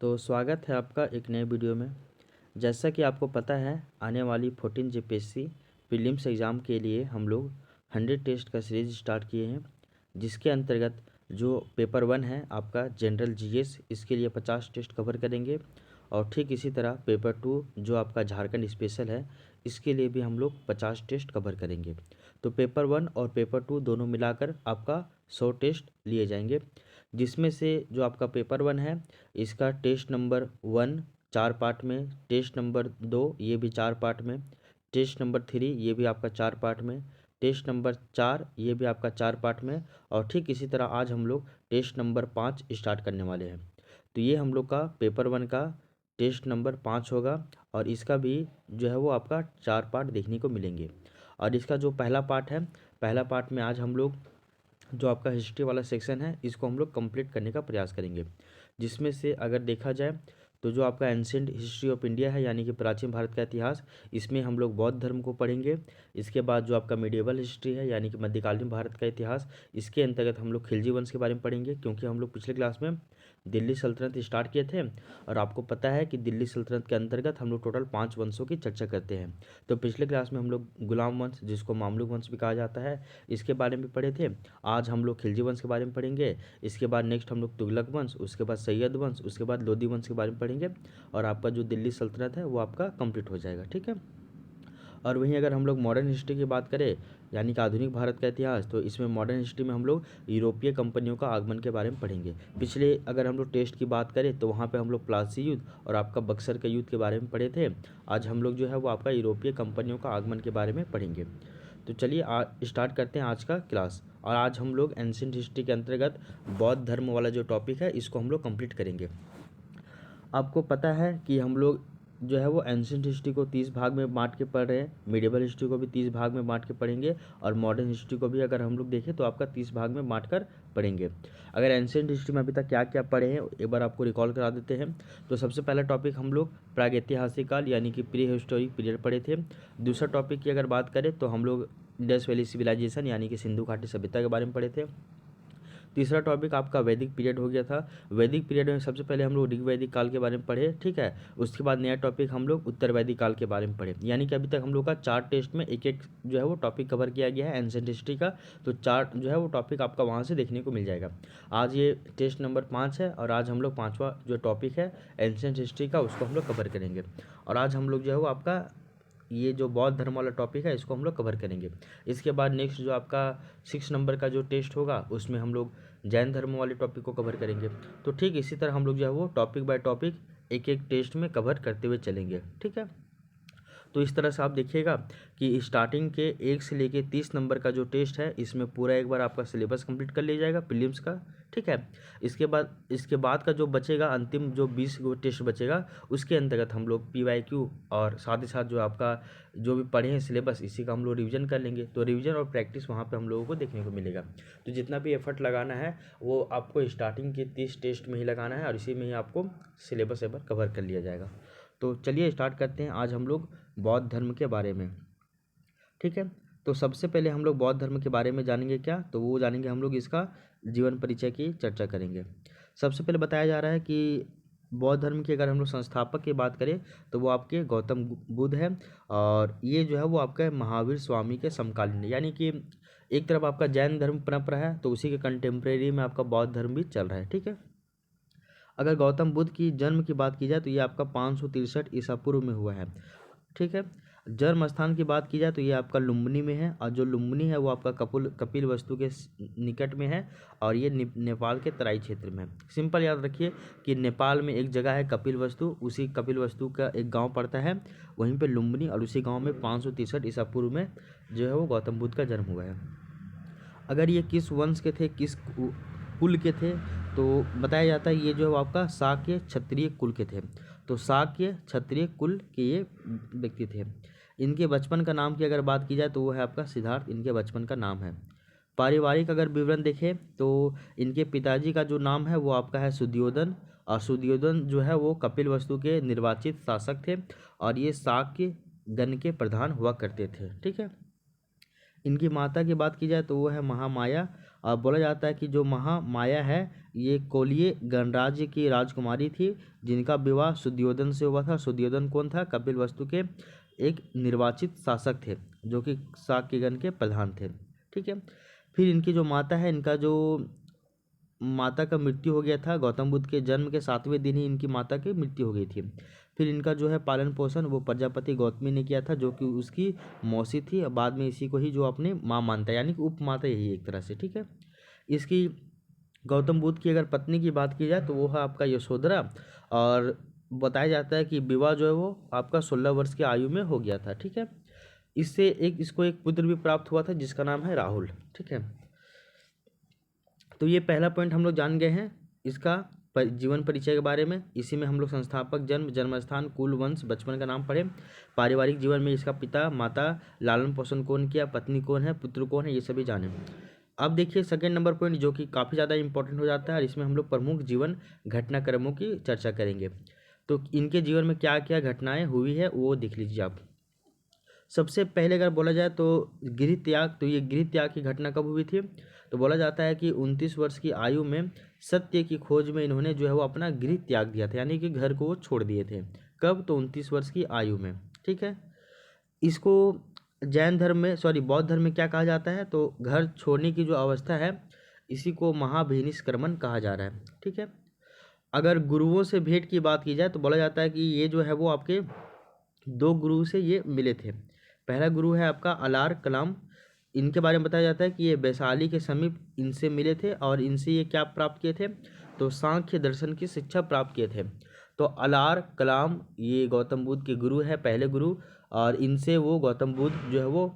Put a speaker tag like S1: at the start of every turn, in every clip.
S1: तो स्वागत है आपका एक नए वीडियो में। जैसा कि आपको पता है आने वाली 14 जेपीएससी प्रीलिम्स एग्ज़ाम के लिए हम लोग 100 टेस्ट का सीरीज स्टार्ट किए हैं, जिसके अंतर्गत जो पेपर 1 है आपका जनरल जीएस, इसके लिए 50 टेस्ट कवर करेंगे। और ठीक इसी तरह पेपर 2 जो आपका झारखंड स्पेशल है, इसके लिए भी हम लोग 50 टेस्ट कवर करेंगे। तो पेपर 1 और पेपर 2 दोनों मिलाकर आपका 100 टेस्ट लिए जाएंगे, जिसमें से जो आपका पेपर 1 है इसका टेस्ट नंबर 1 4 पार्ट में, टेस्ट नंबर 2 ये भी 4 पार्ट में, टेस्ट नंबर 3 ये भी आपका 4 पार्ट में, टेस्ट नंबर 4 ये भी आपका 4 पार्ट में। और ठीक इसी तरह आज हम लोग टेस्ट नंबर 5 स्टार्ट करने वाले हैं। तो ये हम लोग का पेपर 1 का टेस्ट नंबर 5 होगा, और इसका भी जो है वो आपका 4 पार्ट देखने को मिलेंगे। और इसका जो पहला पार्ट है, पहला पार्ट में आज हम लोग जो आपका हिस्ट्री वाला सेक्शन है इसको हम लोग कंप्लीट करने का प्रयास करेंगे, जिसमें से अगर देखा जाए तो जो आपका एंशिएंट हिस्ट्री ऑफ इंडिया है यानी कि प्राचीन भारत का इतिहास, इसमें हम लोग बौद्ध धर्म को पढ़ेंगे। इसके बाद जो आपका मिडिएवल हिस्ट्री है यानी कि मध्यकालीन भारत का इतिहास, इसके अंतर्गत हम लोग खिलजी वंश के बारे में पढ़ेंगे, क्योंकि हम लोग पिछले क्लास में दिल्ली सल्तनत स्टार्ट किए थे। और आपको पता है कि दिल्ली सल्तनत के अंतर्गत हम लोग टोटल 5 वंशों की चर्चा करते हैं। तो पिछले क्लास में हम लोग गुलाम वंश, जिसको मामलुक वंश भी कहा जाता है, इसके बारे में पढ़े थे। आज हम लोग खिलजी वंश के बारे में पढ़ेंगे। इसके बाद नेक्स्ट हम लोग तुगलक वंश, उसके बाद सैयद वंश, उसके बाद लोधी वंश के बारे में पढ़ेंगे। और आपका जो दिल्ली सल्तनत है वो आपका कंप्लीट हो जाएगा, ठीक है। और वहीं अगर हम लोग मॉडर्न हिस्ट्री की बात करें यानी कि आधुनिक भारत का इतिहास, तो इसमें मॉडर्न हिस्ट्री में हम लोग यूरोपीय कंपनियों का आगमन के बारे में पढ़ेंगे। पिछले अगर हम लोग टेस्ट की बात करें तो वहाँ पे हम लोग प्लासी युद्ध और आपका बक्सर के युद्ध के बारे में पढ़े थे। आज हम लोग जो है वो आपका यूरोपीय कंपनियों का आगमन के बारे में पढ़ेंगे। तो चलिए स्टार्ट करते हैं आज का क्लास। और आज हम लोग एंशिएंट हिस्ट्री के अंतर्गत बौद्ध धर्म वाला जो टॉपिक है इसको हम लोग कंप्लीट करेंगे। आपको पता है कि हम लोग जो है वो एंशिएंट हिस्ट्री को 30 भाग में बांट के पढ़ रहे हैं, मिडिवल हिस्ट्री को भी 30 भाग में बांट के पढ़ेंगे, और मॉडर्न हिस्ट्री को भी अगर हम लोग देखें तो आपका 30 भाग में बांट कर पढ़ेंगे। अगर एंशिएंट हिस्ट्री में अभी तक क्या क्या पढ़े हैं एक बार आपको रिकॉल करा देते हैं। तो सबसे पहला टॉपिक हम लोग प्रागैतिहासिक काल यानी कि प्री हिस्टोरिक पीरियड पढ़े थे। दूसरा टॉपिक की अगर बात करें तो हम लोग इंडस वैली सिविलाइजेशन यानी कि सिंधु घाटी सभ्यता के बारे में पढ़े थे। तीसरा टॉपिक आपका वैदिक पीरियड हो गया था। वैदिक पीरियड में सबसे पहले हम लोग ऋग वैदिक काल के बारे में पढ़े, ठीक है। उसके बाद नया टॉपिक हम लोग उत्तर वैदिक काल के बारे में पढ़े। यानी कि अभी तक हम लोग का 4 टेस्ट में एक एक जो है वो टॉपिक कवर किया गया है एंशिएंट हिस्ट्री का। तो 4 जो है वो टॉपिक आपका वहाँ से देखने को मिल जाएगा। आज ये टेस्ट नंबर 5 है, और आज हम लोग 5वां जो टॉपिक है एंशिएंट हिस्ट्री का उसको हम लोग कवर करेंगे। और आज हम लोग जो है वो आपका ये जो बौद्ध धर्म वाला टॉपिक है इसको हम लोग कवर करेंगे। इसके बाद नेक्स्ट जो आपका 6 नंबर का जो टेस्ट होगा उसमें हम लोग जैन धर्म वाले टॉपिक को कवर करेंगे। तो ठीक इसी तरह हम लोग जो है वो टॉपिक बाय टॉपिक एक एक टेस्ट में कवर करते हुए चलेंगे, ठीक है। तो इस तरह से आप देखिएगा कि स्टार्टिंग के 1 से लेके 30 नंबर का जो टेस्ट है इसमें पूरा एक बार आपका सिलेबस कंप्लीट कर लिया जाएगा प्रीलिम्स का, ठीक है। इसके बाद का जो बचेगा अंतिम जो 20 गो टेस्ट बचेगा उसके अंतर्गत हम लोग PYQ और साथ ही साथ जो आपका जो भी पढ़े हैं सिलेबस इसी का हम लोग रिवीजन कर लेंगे। तो रिवीजन और प्रैक्टिस वहाँ पे हम लोगों को देखने को मिलेगा। तो जितना भी एफर्ट लगाना है वो आपको स्टार्टिंग के 30 टेस्ट में ही लगाना है, और इसी में ही आपको सिलेबस एक बार कवर कर लिया जाएगा। तो चलिए स्टार्ट करते हैं आज हम लोग बौद्ध धर्म के बारे में, ठीक है। तो सबसे पहले हम लोग बौद्ध धर्म के बारे में जानेंगे क्या, तो वो जानेंगे हम लोग इसका जीवन परिचय की चर्चा करेंगे। सबसे पहले बताया जा रहा है कि बौद्ध धर्म के अगर हम लोग संस्थापक की बात करें तो वो आपके गौतम बुद्ध है, और ये जो है वो आपका महावीर स्वामी के समकालीन है। यानी कि एक तरफ आपका जैन धर्म पनप रहा है तो उसी के कंटेम्प्रेरी में आपका बौद्ध धर्म भी चल रहा है, ठीक है। अगर गौतम बुद्ध की जन्म की बात की जाए तो ये आपका 563 ईसा पूर्व में हुआ है, ठीक है। जन्म स्थान की बात की जाए तो ये आपका लुम्बिनी में है, और जो लुम्बिनी है वो आपका कपिल वस्तु के निकट में है, और ये नेपाल के तराई क्षेत्र में है। सिंपल याद रखिए कि नेपाल में एक जगह है कपिल वस्तु, उसी कपिल वस्तु का एक गांव पड़ता है वहीं पे लुम्बिनी, और उसी गांव में 563 ईसा पूर्व में जो है वो गौतम बुद्ध का जन्म हुआ है। अगर ये किस वंश के थे, किस कुल के थे, तो बताया जाता है ये जो है आपका शाक्य क्षत्रिय कुल के थे। तो शाक्य क्षत्रिय कुल के ये व्यक्ति थे। इनके बचपन का नाम की अगर बात की जाए तो वो है आपका सिद्धार्थ, इनके बचपन का नाम है। पारिवारिक अगर विवरण देखें तो इनके पिताजी का जो नाम है वो आपका है सुद्योधन, और सुद्योधन जो है वो कपिल वस्तु के निर्वाचित शासक थे, और ये शाक्य गण के प्रधान हुआ करते थे, ठीक है। इनकी माता की बात की जाए तो वो है महामाया, और बोला जाता है कि जो महामाया है ये कोलिय गणराज्य की राजकुमारी थी, जिनका विवाह सुद्योधन से हुआ था। सुद्योधन कौन था? कपिलवस्तु के एक निर्वाचित शासक थे, जो कि शाक्यगण के प्रधान थे। ठीक है। फिर इनकी जो माता है, इनका जो माता का मृत्यु हो गया था, गौतम बुद्ध के जन्म के 7वें दिन ही इनकी माता की मृत्यु हो गई थी। फिर इनका जो है पालन पोषण वो प्रजापति गौतमी ने किया था, जो कि उसकी मौसी थी, और बाद में इसी को ही जो अपनी माँ मानता है, यानी कि उपमाता यही एक तरह से। ठीक है। इसकी गौतम बुद्ध की अगर पत्नी की बात की जाए तो वो है आपका यशोधरा, और बताया जाता है कि विवाह जो है वो आपका 16 वर्ष की आयु में हो गया था। ठीक है। इससे इसको एक पुत्र भी प्राप्त हुआ था, जिसका नाम है राहुल। ठीक है। तो ये पहला पॉइंट हम लोग जान गए हैं इसका जीवन परिचय के बारे में। इसी में हम लोग संस्थापक, जन्म, जन्मस्थान, कुल, वंश, बचपन का नाम पढ़े। पारिवारिक जीवन में इसका पिता माता, लालन पोषण कौन किया, पत्नी कौन है, पुत्र कौन है, ये सभी जाने। अब देखिए सेकंड नंबर पॉइंट, जो कि काफ़ी ज़्यादा इंपॉर्टेंट हो जाता है, और इसमें हम लोग प्रमुख जीवन घटनाक्रमों की चर्चा करेंगे। तो इनके जीवन में क्या क्या घटनाएँ हुई है वो देख लीजिए आप। सबसे पहले अगर बोला जाए तो गृह त्याग, तो ये गृह त्याग की घटना कब हुई थी? तो बोला जाता है कि 29 वर्ष की आयु में सत्य की खोज में इन्होंने जो है वो अपना गृह त्याग दिया था, यानी कि घर को वो छोड़ दिए थे। कब? तो 29 वर्ष की आयु में। ठीक है। इसको जैन धर्म में, बौद्ध धर्म में क्या कहा जाता है? तो घर छोड़ने की जो अवस्था है, इसी को महाभिनिष्क्रमण कहा जा रहा है। ठीक है। अगर गुरुओं से भेंट की बात की जाए तो बोला जाता है कि ये जो है वो आपके 2 गुरु से ये मिले थे। पहला गुरु है आपका अलार कलाम। इनके बारे में बताया जाता है कि ये वैशाली के समीप इनसे मिले थे, और इनसे ये क्या प्राप्त किए थे? तो सांख्य दर्शन की शिक्षा प्राप्त किए थे। तो अलार कलाम ये गौतम बुद्ध के गुरु है, पहले गुरु, और इनसे वो गौतम बुद्ध जो है वो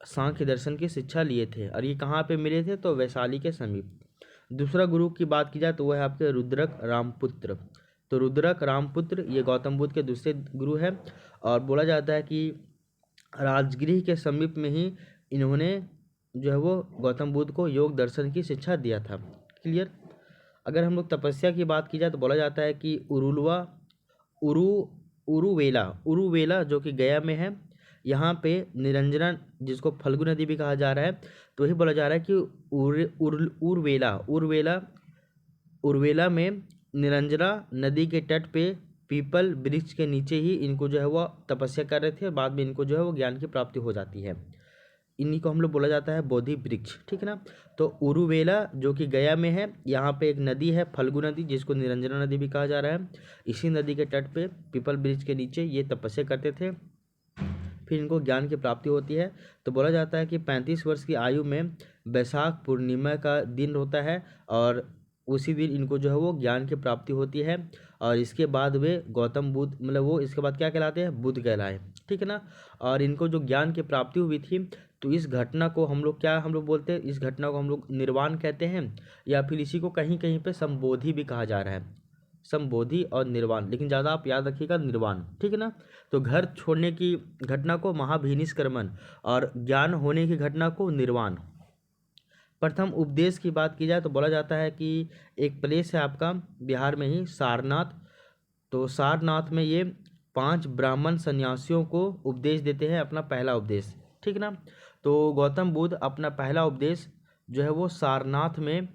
S1: सांख्य दर्शन की शिक्षा लिए थे। और ये कहाँ पे मिले थे? तो वैशाली के समीप। दूसरा गुरु की बात की जाए तो वह है आपके रुद्रक रामपुत्र। तो रुद्रक रामपुत्र ये गौतम बुद्ध के दूसरे गुरु हैं, और बोला जाता है कि राजगृह के समीप में ही इन्होंने जो है वो गौतम बुद्ध को योग दर्शन की शिक्षा दिया था। क्लियर। अगर हम लोग तपस्या की बात की जाए तो बोला जाता है कि उरुवेला जो कि गया में है, यहाँ पे निरंजना, जिसको फल्गु नदी भी कहा जा रहा है, तो वही बोला जा रहा है कि उर्वेला में निरंजना नदी के तट पे पीपल वृक्ष के नीचे ही इनको जो है वो तपस्या कर रहे थे, और बाद में इनको जो है वो ज्ञान की प्राप्ति हो जाती है। इन्हीं को हम लोग बोला जाता है बोधि वृक्ष। ठीक है ना। तो उरुवेला जो कि गया में है, यहाँ पे एक नदी है फल्गु नदी, जिसको निरंजना नदी भी कहा जा रहा है। इसी नदी के तट पे पीपल वृक्ष के नीचे ये तपस्या करते थे, फिर इनको ज्ञान की प्राप्ति होती है। तो बोला जाता है कि 35 वर्ष की आयु में वैशाख पूर्णिमा का दिन होता है, और उसी दिन इनको जो है वो ज्ञान की प्राप्ति होती है। और इसके बाद वे गौतम बुद्ध, मतलब वो इसके बाद क्या कहलाते हैं? बुद्ध कहलाए। ठीक है ना। और इनको जो ज्ञान की प्राप्ति हुई थी, तो इस घटना को हम लोग बोलते हैं, इस घटना को हम लोग निर्वाण कहते हैं, या फिर इसी को कहीं कहीं पे संबोधि भी कहा जा रहा है। संबोधि और निर्वाण, लेकिन ज़्यादा आप याद रखिएगा निर्वाण। ठीक है ना। तो घर छोड़ने की घटना को महाभिनिष्क्रमण, और ज्ञान होने की घटना को निर्वाण। प्रथम उपदेश की बात की जाए तो बोला जाता है कि एक प्लेस है आपका बिहार में ही, सारनाथ। तो सारनाथ में ये 5 ब्राह्मण सन्यासियों को उपदेश देते हैं, अपना पहला उपदेश। ठीक ना। तो गौतम बुद्ध अपना पहला उपदेश जो है वो सारनाथ में,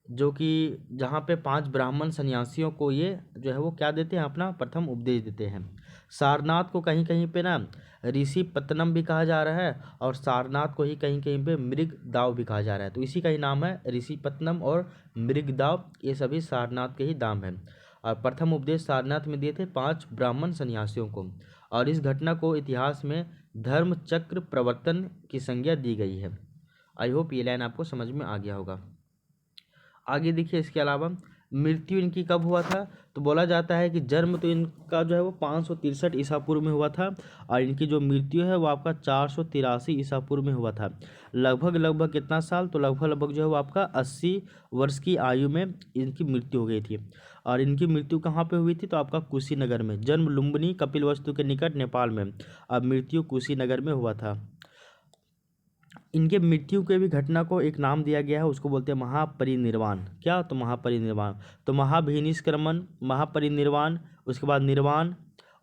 S1: जो कि जहाँ पे 5 ब्राह्मण सन्यासियों को ये जो है वो क्या देते हैं? अपना प्रथम उपदेश देते हैं। सारनाथ को कहीं कहीं पे ना ऋषि पत्तनम भी कहा जा रहा है, और सारनाथ को ही कहीं कहीं पे मृगदाव भी कहा जा रहा है। तो इसी का ही नाम है ऋषि पत्तनम और मृगदाव, ये सभी सारनाथ के ही नाम हैं। और प्रथम उपदेश सारनाथ में दिए थे 5 ब्राह्मण सन्यासियों को, और इस घटना को इतिहास में धर्म चक्र प्रवर्तन की संज्ञा दी गई है। आई होप ये लाइन आपको समझ में आ गया होगा। आगे देखिए, इसके अलावा मृत्यु इनकी कब हुआ था? तो बोला जाता है कि जन्म तो इनका जो है वो 563 ईसा पूर्व में हुआ था, और इनकी जो मृत्यु है वो आपका 483 ईसा पूर्व में हुआ था। लगभग कितना साल? तो लगभग जो है वो आपका 80 वर्ष की आयु में इनकी मृत्यु हो गई थी। और इनकी मृत्यु कहाँ पे हुई थी? तो आपका कुशीनगर में। जन्म लुम्बिनी कपिलवस्तु के निकट नेपाल में, अब मृत्यु कुशीनगर में हुआ था। इनके मृत्यु के भी घटना को एक नाम दिया गया है, उसको बोलते हैं महापरिनिर्वाण। क्या? तो महापरिनिर्वाण। तो महाभिनिष्क्रमण, महापरिनिर्वाण, उसके बाद निर्वाण,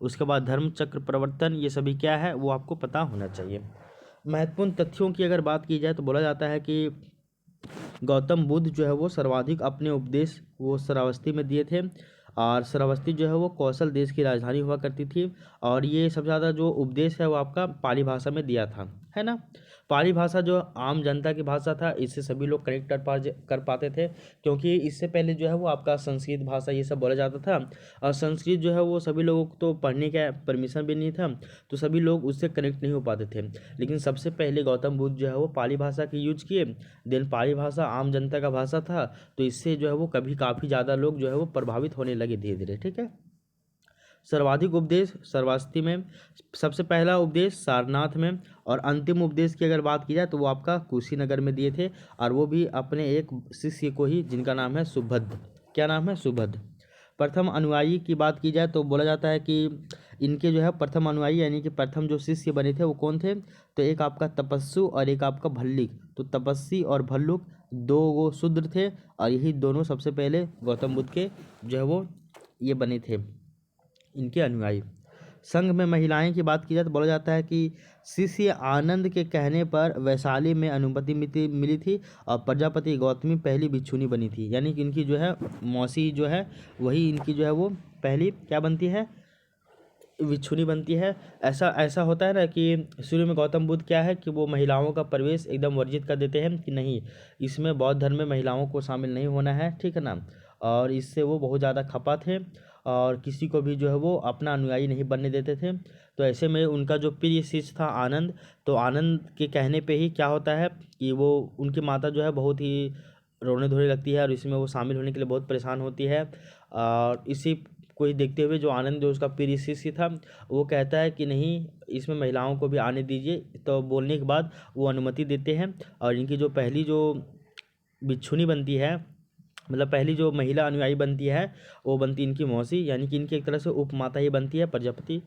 S1: उसके बाद धर्म चक्र प्रवर्तन, ये सभी क्या है वो आपको पता होना चाहिए। महत्वपूर्ण तथ्यों की अगर बात की जाए तो बोला जाता है कि गौतम बुद्ध जो है वो सर्वाधिक अपने उपदेश वो श्रावस्ती में दिए थे। और श्रावस्ती जो है वो कौशल देश की राजधानी हुआ करती थी। और ये सबसे ज़्यादा जो उपदेश है वो आपका पाली भाषा में दिया था, है ना। पाली भाषा जो आम जनता की भाषा था, इससे सभी लोग कनेक्ट कर पाते थे, क्योंकि इससे पहले जो है वो आपका संस्कृत भाषा ये सब बोला जाता था। और संस्कृत जो है वो सभी लोगों को तो पढ़ने का परमिशन भी नहीं था, तो सभी लोग उससे कनेक्ट नहीं हो पाते थे। लेकिन सबसे पहले गौतम बुद्ध जो है वो पाली भाषा की यूज किए। देन पाली भाषा आम जनता का भाषा था, तो इससे जो है वो काफ़ी ज़्यादा लोग जो है वो प्रभावित होने लगे धीरे धीरे, ठीक है। सर्वाधिक उपदेश श्रावस्ती में, सबसे पहला उपदेश सारनाथ में, और अंतिम उपदेश की अगर बात की जाए तो वो आपका कुशीनगर में दिए थे, और वो भी अपने एक शिष्य को ही, जिनका नाम है सुभद्र। क्या नाम है? सुभद्र। प्रथम अनुयायी की बात की जाए तो बोला जाता है कि इनके जो है प्रथम अनुयायी यानी कि प्रथम जो शिष्य बने थे वो कौन थे? तो एक आपका तपस्सु और एक आपका भल्लिक। तो तपस्वी और भल्लुक दो वो शूद्र थे, और यही दोनों सबसे पहले गौतम बुद्ध के जो है वो ये बने थे, इनके अनुयायी। संघ में महिलाएं की बात की जाए तो बोला जाता है कि शिष्य आनंद के कहने पर वैशाली में अनुमति मिली थी, और प्रजापति गौतमी पहली भिक्षुणी बनी थी। यानी कि इनकी जो है मौसी जो है वही इनकी जो है वो पहली क्या बनती है? भिक्षुणी बनती है। ऐसा ऐसा होता है ना कि शुरू में गौतम बुद्ध क्या है कि वो महिलाओं का प्रवेश एकदम वर्जित कर देते हैं कि नहीं, इसमें बौद्ध धर्म में महिलाओं को शामिल नहीं होना है, ठीक है ना। और इससे वो बहुत ज़्यादा खपा थे, और किसी को भी जो है वो अपना अनुयायी नहीं बनने देते थे। तो ऐसे में उनका जो प्रिय शिष्य था आनंद, तो आनंद के कहने पे ही क्या होता है कि वो उनकी माता जो है बहुत ही रोने धोने लगती है, और इसमें वो शामिल होने के लिए बहुत परेशान होती है। और इसी को ही देखते हुए जो आनंद जो उसका प्रिय शिष्य था वो कहता है कि नहीं, इसमें महिलाओं को भी आने दीजिए। तो बोलने के बाद वो अनुमति देते हैं, और इनकी जो पहली जो भिक्षुणी बनती है, मतलब पहली जो महिला अनुयायी बनती है वो बनती इनकी मौसी, यानी कि इनकी एक तरह से उपमाता ही बनती है प्रजापति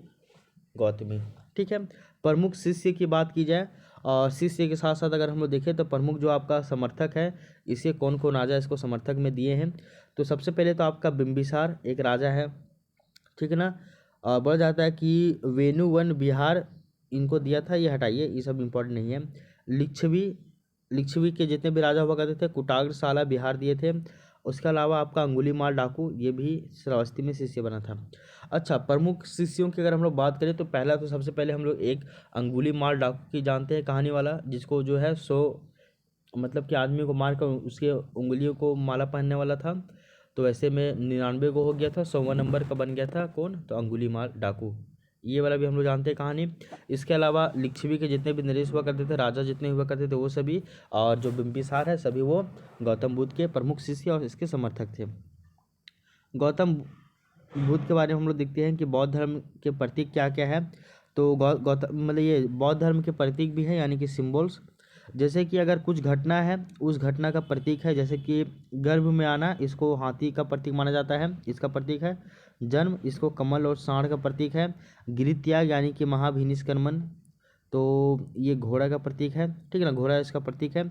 S1: गौतमी, ठीक है। प्रमुख शिष्य की बात की जाए, और शिष्य के साथ साथ अगर हम लोग देखें तो प्रमुख जो आपका समर्थक है, इसे कौन कौन राजा इसको समर्थक में दिए हैं? तो सबसे पहले तो आपका बिंबिसार एक राजा है, ठीक है ना। और बोला जाता है कि वेणुवन बिहार इनको दिया था, ये हटाइए, ये सब इम्पोर्टेंट नहीं है। लिच्छवी के जितने भी राजा हुआ करते थे, कुटाग्रशाला बिहार दिए थे। उसके अलावा आपका अंगुलीमाल डाकू, ये भी श्रावस्ती में शिष्य बना था। अच्छा, प्रमुख शिष्यों की अगर हम लोग बात करें तो पहला तो सबसे पहले हम लोग एक अंगुलीमाल डाकू की जानते हैं, कहानी वाला, जिसको जो है 100 मतलब कि आदमी को मारकर उसके उंगलियों को माला पहनने वाला था। तो ऐसे में 99 को हो गया था, 100वां नंबर का बन गया था कौन? तो अंगुलीमाल डाकू। ये वाला भी हम लोग जानते हैं कहानी। इसके अलावा लिच्छवी के जितने भी नरेश हुआ करते थे, राजा जितने हुआ करते थे वो सभी, और जो बिंबिसार है सभी वो गौतम बुद्ध के प्रमुख शिष्य और इसके समर्थक थे। गौतम बुद्ध के बारे में हम लोग देखते हैं कि बौद्ध धर्म के प्रतीक क्या क्या है। तो गौतम मतलब ये बौद्ध धर्म के प्रतीक भी हैं, यानी कि सिम्बल्स। जैसे कि अगर कुछ घटना है, उस घटना का प्रतीक है, जैसे कि गर्भ में आना, इसको हाथी का प्रतीक माना जाता है, इसका प्रतीक है। जन्म, इसको कमल और सांड का प्रतीक है। गृहत्याग यानी कि महाभिनिष्क्रमण, तो ये घोड़ा का प्रतीक है, ठीक है ना, घोड़ा इसका प्रतीक है।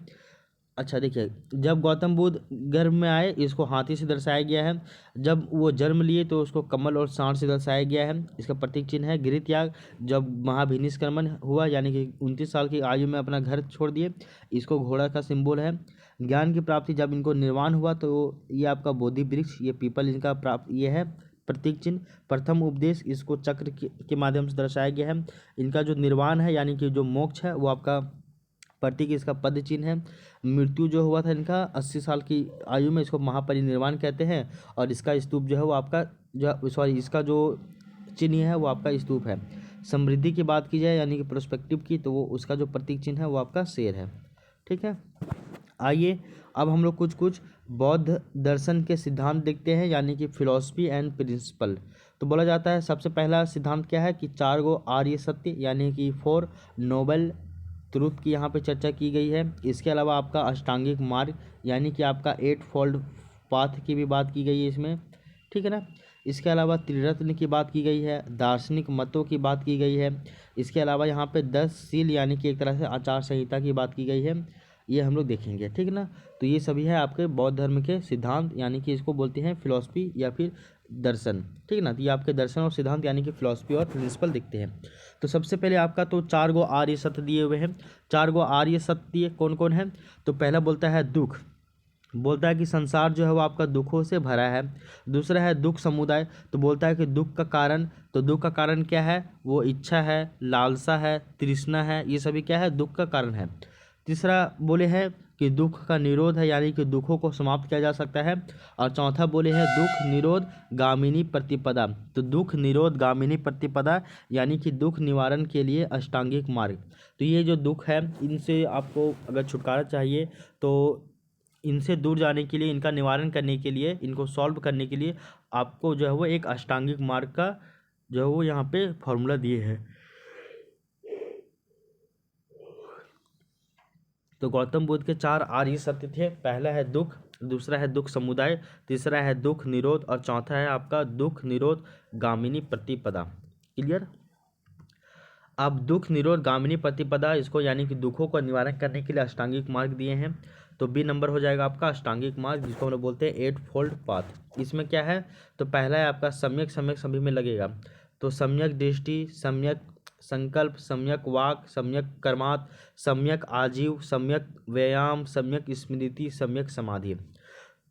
S1: अच्छा देखिए, जब गौतम बुद्ध गर्भ में आए, इसको हाथी से दर्शाया गया है। जब वो जन्म लिए तो उसको कमल और सांड से दर्शाया गया है, इसका प्रतीक चिन्ह है। गृहत्याग, जब महाभिनिष्क्रमण हुआ यानी कि 29 साल की आयु में अपना घर छोड़ दिए, इसको घोड़ा का सिंबल है। ज्ञान की प्राप्ति, जब इनको निर्वाण हुआ तो ये आपका बोधि वृक्ष, ये पीपल इनका प्राप्त ये है प्रतीक चिन्ह। प्रथम उपदेश, इसको चक्र के माध्यम से दर्शाया गया है। इनका जो निर्वाण है यानी कि जो मोक्ष है वो आपका प्रतीक, इसका पद चिन्ह है। मृत्यु जो हुआ था इनका 80 साल की आयु में, इसको महापरिनिर्वाण कहते हैं। और इसका स्तूप जो है वो आपका इसका जो चिन्ह है वो आपका स्तूप है। समृद्धि की बात की जाए यानी कि प्रोस्पेक्टिव की, तो वो उसका जो प्रतीक चिन्ह है वो आपका शेर है, ठीक है। आइए अब हम लोग कुछ कुछ बौद्ध दर्शन के सिद्धांत देखते हैं, यानी कि फिलॉसफी एंड प्रिंसिपल। तो बोला जाता है सबसे पहला सिद्धांत क्या है कि 4 गो आर्य सत्य यानी कि 4 नोबल ट्रुथ की यहाँ पे चर्चा की गई है। इसके अलावा आपका अष्टांगिक मार्ग यानी कि आपका 8 फोल्ड पाथ की भी बात की गई है इसमें, ठीक है ना। इसके अलावा त्रिरत्न की बात की गई है, दार्शनिक मतों की बात की गई है। इसके अलावा यहाँ पे 10 सील यानी कि एक तरह से आचार संहिता की बात की गई है, ये हम लोग देखेंगे, ठीक है ना। तो ये सभी है आपके बौद्ध धर्म के सिद्धांत, यानी कि इसको बोलते हैं फिलॉसफी या फिर दर्शन, ठीक है ना। तो ये आपके दर्शन और सिद्धांत यानी कि फिलॉसफी और प्रिंसिपल दिखते हैं। तो सबसे पहले आपका तो 4 गो आर्य सत्य दिए हुए हैं। 4 गो आर्य सत्य कौन कौन है? तो पहला बोलता है दुख, बोलता है कि संसार जो है वो आपका दुखों से भरा है। दूसरा है दुख समुदाय, तो बोलता है कि दुख का कारण, तो दुख का कारण क्या है, वो इच्छा है, लालसा है, तृष्णा है, ये सभी क्या है, दुख का कारण है। तीसरा बोले हैं कि दुख का निरोध है, यानी कि दुखों को समाप्त किया जा सकता है। और चौथा बोले हैं दुख निरोध गामिनी प्रतिपदा, तो दुख निरोध गामिनी प्रतिपदा यानी कि दुख निवारण के लिए अष्टांगिक मार्ग। तो ये जो दुख है इनसे आपको अगर छुटकारा चाहिए तो इनसे दूर जाने के लिए, इनका निवारण करने के लिए, इनको सॉल्व करने के लिए आपको जो है वो एक अष्टांगिक मार्ग का जो है वो यहाँ पे फॉर्मूला दिए हैं। तो गौतम बुद्ध के 4 आर्य सत्य थे। पहला है दुख, दूसरा है दुख समुदाय, तीसरा है दुख निरोध और चौथा है आपका दुख निरोध गामिनी प्रतिपदा। क्लियर। अब दुख निरोध गामिनी प्रतिपदा इसको यानी कि दुखों का निवारण करने के लिए अष्टांगिक मार्ग दिए हैं। तो बी नंबर हो जाएगा आपका अष्टांगिक मार्ग, जिसको हम लोग बोलते हैं 8 फोल्ड पाथ। इसमें क्या है, तो पहला है आपका सम्यक, सम्यक सभी में लगेगा, तो सम्यक दृष्टि, सम्यक संकल्प, सम्यक वाक, सम्यक कर्मात, सम्यक आजीव, सम्यक व्यायाम, सम्यक स्मृति, सम्यक समाधि।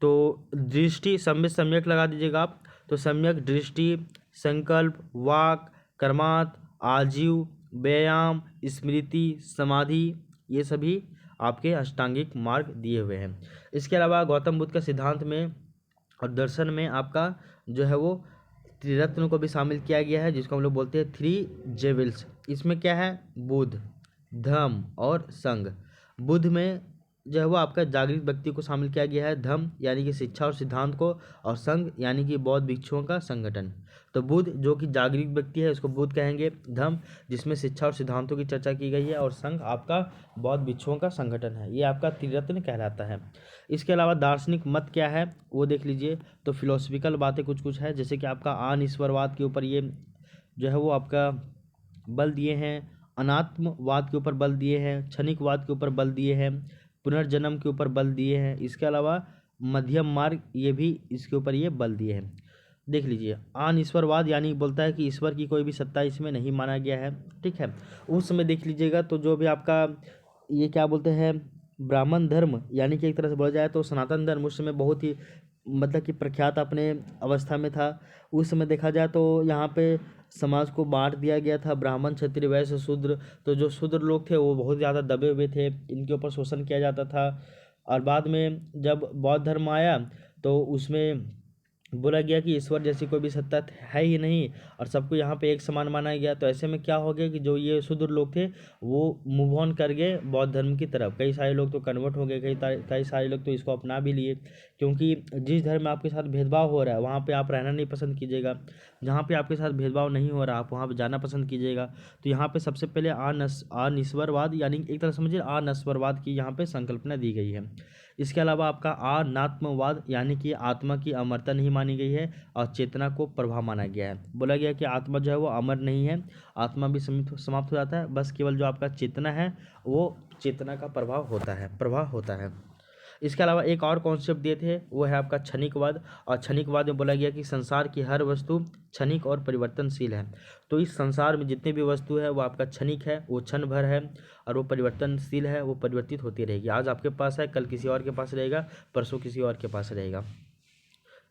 S1: तो दृष्टि सम्यक सम्यक लगा दीजिएगा आप, तो सम्यक दृष्टि, संकल्प, वाक, कर्मात, आजीव, व्यायाम, स्मृति, समाधि, ये सभी आपके अष्टांगिक मार्ग दिए हुए हैं। इसके अलावा गौतम बुद्ध का सिद्धांत में और दर्शन में आपका जो है वो त्रिरत्न को भी शामिल किया गया है, जिसको हम लोग बोलते हैं 3 जेविल्स। इसमें क्या है, बुद्ध, धम्म और संघ। बुद्ध में जो है वो आपका जागृत व्यक्ति को शामिल किया गया है, धम्म यानी कि शिक्षा और सिद्धांत को, और संघ यानी कि बौद्ध भिक्षुओं का संगठन। तो बुद्ध जो कि जागृत व्यक्ति है उसको बुद्ध कहेंगे, धम्म जिसमें शिक्षा और सिद्धांतों की चर्चा की गई है, और संघ आपका बौद्ध भिक्षुओं का संगठन है। ये आपका त्रिरत्न कहलाता है। इसके अलावा दार्शनिक मत क्या है वो देख लीजिए। तो फिलोसफिकल बातें कुछ कुछ है, जैसे कि आपका अनिश्वरवाद के ऊपर ये जो है वो आपका बल दिए हैं, अनात्मवाद के ऊपर बल दिए हैं, क्षणिकवाद के ऊपर बल दिए हैं, पुनर्जन्म के ऊपर बल दिए हैं। इसके अलावा मध्यम मार्ग ये भी इसके ऊपर ये बल दिए हैं। देख लीजिए, अनिश्वरवाद यानी बोलता है कि ईश्वर की कोई भी सत्ता इसमें नहीं माना गया है। ठीक है, उस समय देख लीजिएगा तो जो भी आपका ये क्या बोलते हैं ब्राह्मण धर्म, यानी कि एक तरह से बोला जाए तो सनातन धर्म उस समय बहुत ही मतलब कि प्रख्यात अपने अवस्था में था। उस समय देखा जाए तो यहाँ पे समाज को बांट दिया गया था, ब्राह्मण, क्षत्रिय, वैश्य, शूद्र। तो जो शूद्र लोग थे वो बहुत ज़्यादा दबे हुए थे, इनके ऊपर शोषण किया जाता था। और बाद में जब बौद्ध धर्म आया तो उसमें बोला गया कि ईश्वर जैसी कोई भी सत्ता है ही नहीं, और सबको यहाँ पे एक समान माना गया। तो ऐसे में क्या हो गया कि जो ये शूद्र लोग थे वो मूव ऑन कर गए बौद्ध धर्म की तरफ। कई सारे लोग तो कन्वर्ट हो गए, कई सारे लोग तो इसको अपना भी लिए, क्योंकि जिस धर्म में आपके साथ भेदभाव हो रहा है वहाँ पे आप रहना नहीं पसंद कीजिएगा, जहाँ पे आपके साथ भेदभाव नहीं हो रहा आप वहाँ पे जाना पसंद कीजिएगा। तो यहाँ पे सबसे पहले अनिश्वरवाद यानी एक तरह समझिए अनश्वरवाद की यहाँ पे संकल्पना दी गई है। इसके अलावा आपका अनात्मवाद यानी कि आत्मा की अमरता नहीं मानी गई है और चेतना को प्रभाव माना गया है। बोला गया कि आत्मा जो है वो अमर नहीं है, आत्मा भी समाप्त हो जाता है, बस केवल जो आपका चेतना है वो चेतना का प्रभाव होता है। इसके अलावा एक और कॉन्सेप्ट दिए थे वो है आपका क्षणिकवाद, और क्षणिकवाद में बोला गया कि संसार की हर वस्तु क्षणिक और परिवर्तनशील है। तो इस संसार में जितनी भी वस्तु है वो आपका क्षणिक है, वो क्षण भर है, और वो परिवर्तनशील है, वो परिवर्तित होती रहेगी। आज आपके पास है, कल किसी और के पास रहेगा, परसों किसी और के पास रहेगा।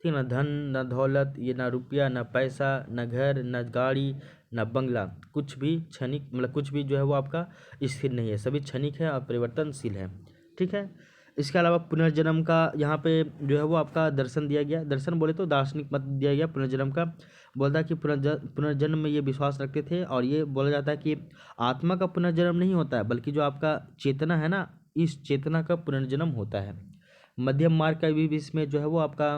S1: ठीक, ना धन न दौलत, ये ना रुपया, ना पैसा, न घर, न गाड़ी, न बंगला, कुछ भी क्षणिक मतलब कुछ भी जो है वो आपका स्थिर नहीं है, सभी क्षणिक है और परिवर्तनशील है। ठीक है। इसके अलावा पुनर्जन्म का यहाँ पे जो है वो आपका दर्शन दिया गया, दर्शन बोले तो दार्शनिक मत दिया गया पुनर्जन्म का। बोलता है कि पुनर्जन्म में ये विश्वास रखते थे, और ये बोला जाता है कि आत्मा का पुनर्जन्म नहीं होता है, बल्कि जो आपका चेतना है ना, इस चेतना का पुनर्जन्म होता है। मध्यम मार्ग का भी इसमें जो है वो आपका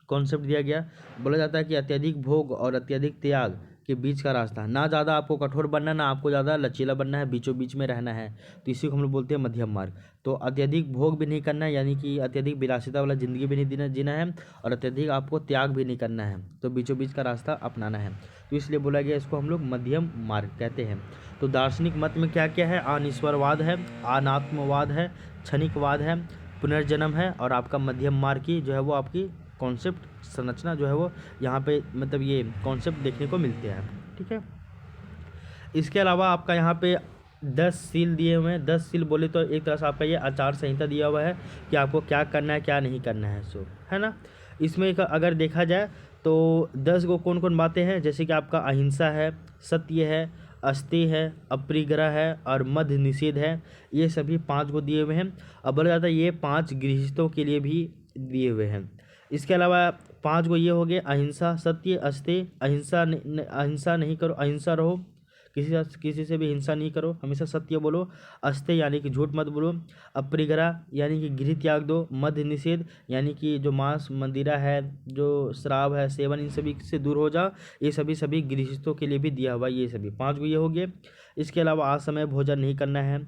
S1: कॉन्सेप्ट दिया गया। बोला जाता है कि अत्यधिक भोग और अत्यधिक त्याग के बीच का रास्ता, ना ज़्यादा आपको कठोर बनना, ना आपको ज़्यादा लचीला बनना है, बीचों बीच में रहना है। तो इसी को हम लोग बोलते हैं मध्यम मार्ग। तो अत्यधिक भोग भी नहीं करना है, यानी कि अत्यधिक विलासिता वाला ज़िंदगी भी नहीं जीना है, और अत्यधिक आपको त्याग भी नहीं करना है, तो बीचों बीच का रास्ता अपनाना है। तो इसलिए बोला गया इसको हम लोग मध्यम मार्ग कहते हैं। तो दार्शनिक मत में क्या क्या है, अनिश्वरवाद है, अनात्मवाद है, क्षणिकवाद है, पुनर्जन्म है, और आपका मध्यम मार्ग की जो है वो आपकी कॉन्सेप्ट संरचना जो है वो यहाँ पे ये कॉन्सेप्ट देखने को मिलते हैं। ठीक है। इसके अलावा आपका यहाँ पे 10 सील दिए हुए हैं। 10 सील बोले तो एक तरह से आपका ये आचार संहिता दिया हुआ है कि आपको क्या करना है क्या नहीं करना है, सो है ना। इसमें अगर देखा जाए तो 10 को कौन कौन बातें हैं, जैसे कि आपका अहिंसा है, सत्य है, अस्तेय है, अपरिग्रह है और मध्य निषेध है। ये सभी 5 को दिए हुए हैं। अब बोला जाता है ये 5 गृहस्थों के लिए भी दिए हुए हैं। इसके अलावा 5 को ये हो गए अहिंसा, सत्य, अस्तेय, अहिंसा नहीं करो, अहिंसा रहो, किसी से भी हिंसा नहीं करो, हमेशा सत्य बोलो, अस्तेय यानी कि झूठ मत बोलो, अपरिग्रह यानी कि गृह त्याग दो, मध्य निषेध यानी कि जो मांस मंदिरा है, जो शराब है, सेवन, इन सभी से दूर हो जाओ। ये सभी गृहस्थों के लिए भी दिया हुआ, ये सभी 5 को ये हो गए। इसके अलावा असमय भोजन नहीं करना है,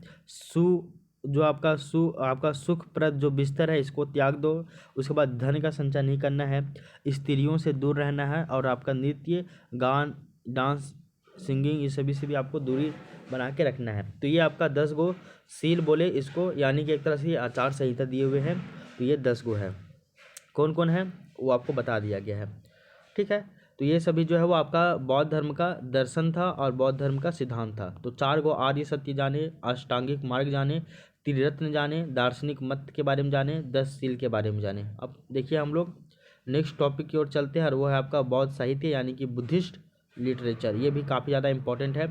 S1: जो आपका सुखप्रद जो बिस्तर है इसको त्याग दो। उसके बाद धन का संचय नहीं करना है, स्त्रियों से दूर रहना है और आपका नृत्य, गान, डांस, सिंगिंग, ये सभी से भी आपको दूरी बना के रखना है। तो ये आपका 10 गो सील बोले इसको, यानी कि एक तरह से आचार संहिता दिए हुए हैं। तो ये 10 गो है। कौन कौन है वो आपको बता दिया गया है, ठीक है। तो ये सभी जो है वो आपका बौद्ध धर्म का दर्शन था और बौद्ध धर्म का सिद्धांत था। तो 4 गो आर्य सत्य जाने, अष्टांगिक मार्ग जाने, त्रिरत्न जाने, दार्शनिक मत के बारे में जाने, 10 सील के बारे में जाने। अब देखिए हम लोग नेक्स्ट टॉपिक की ओर चलते हैं और वो है आपका बौद्ध साहित्य यानी कि बुद्धिस्ट लिटरेचर। ये भी काफ़ी ज़्यादा इंपॉर्टेंट है।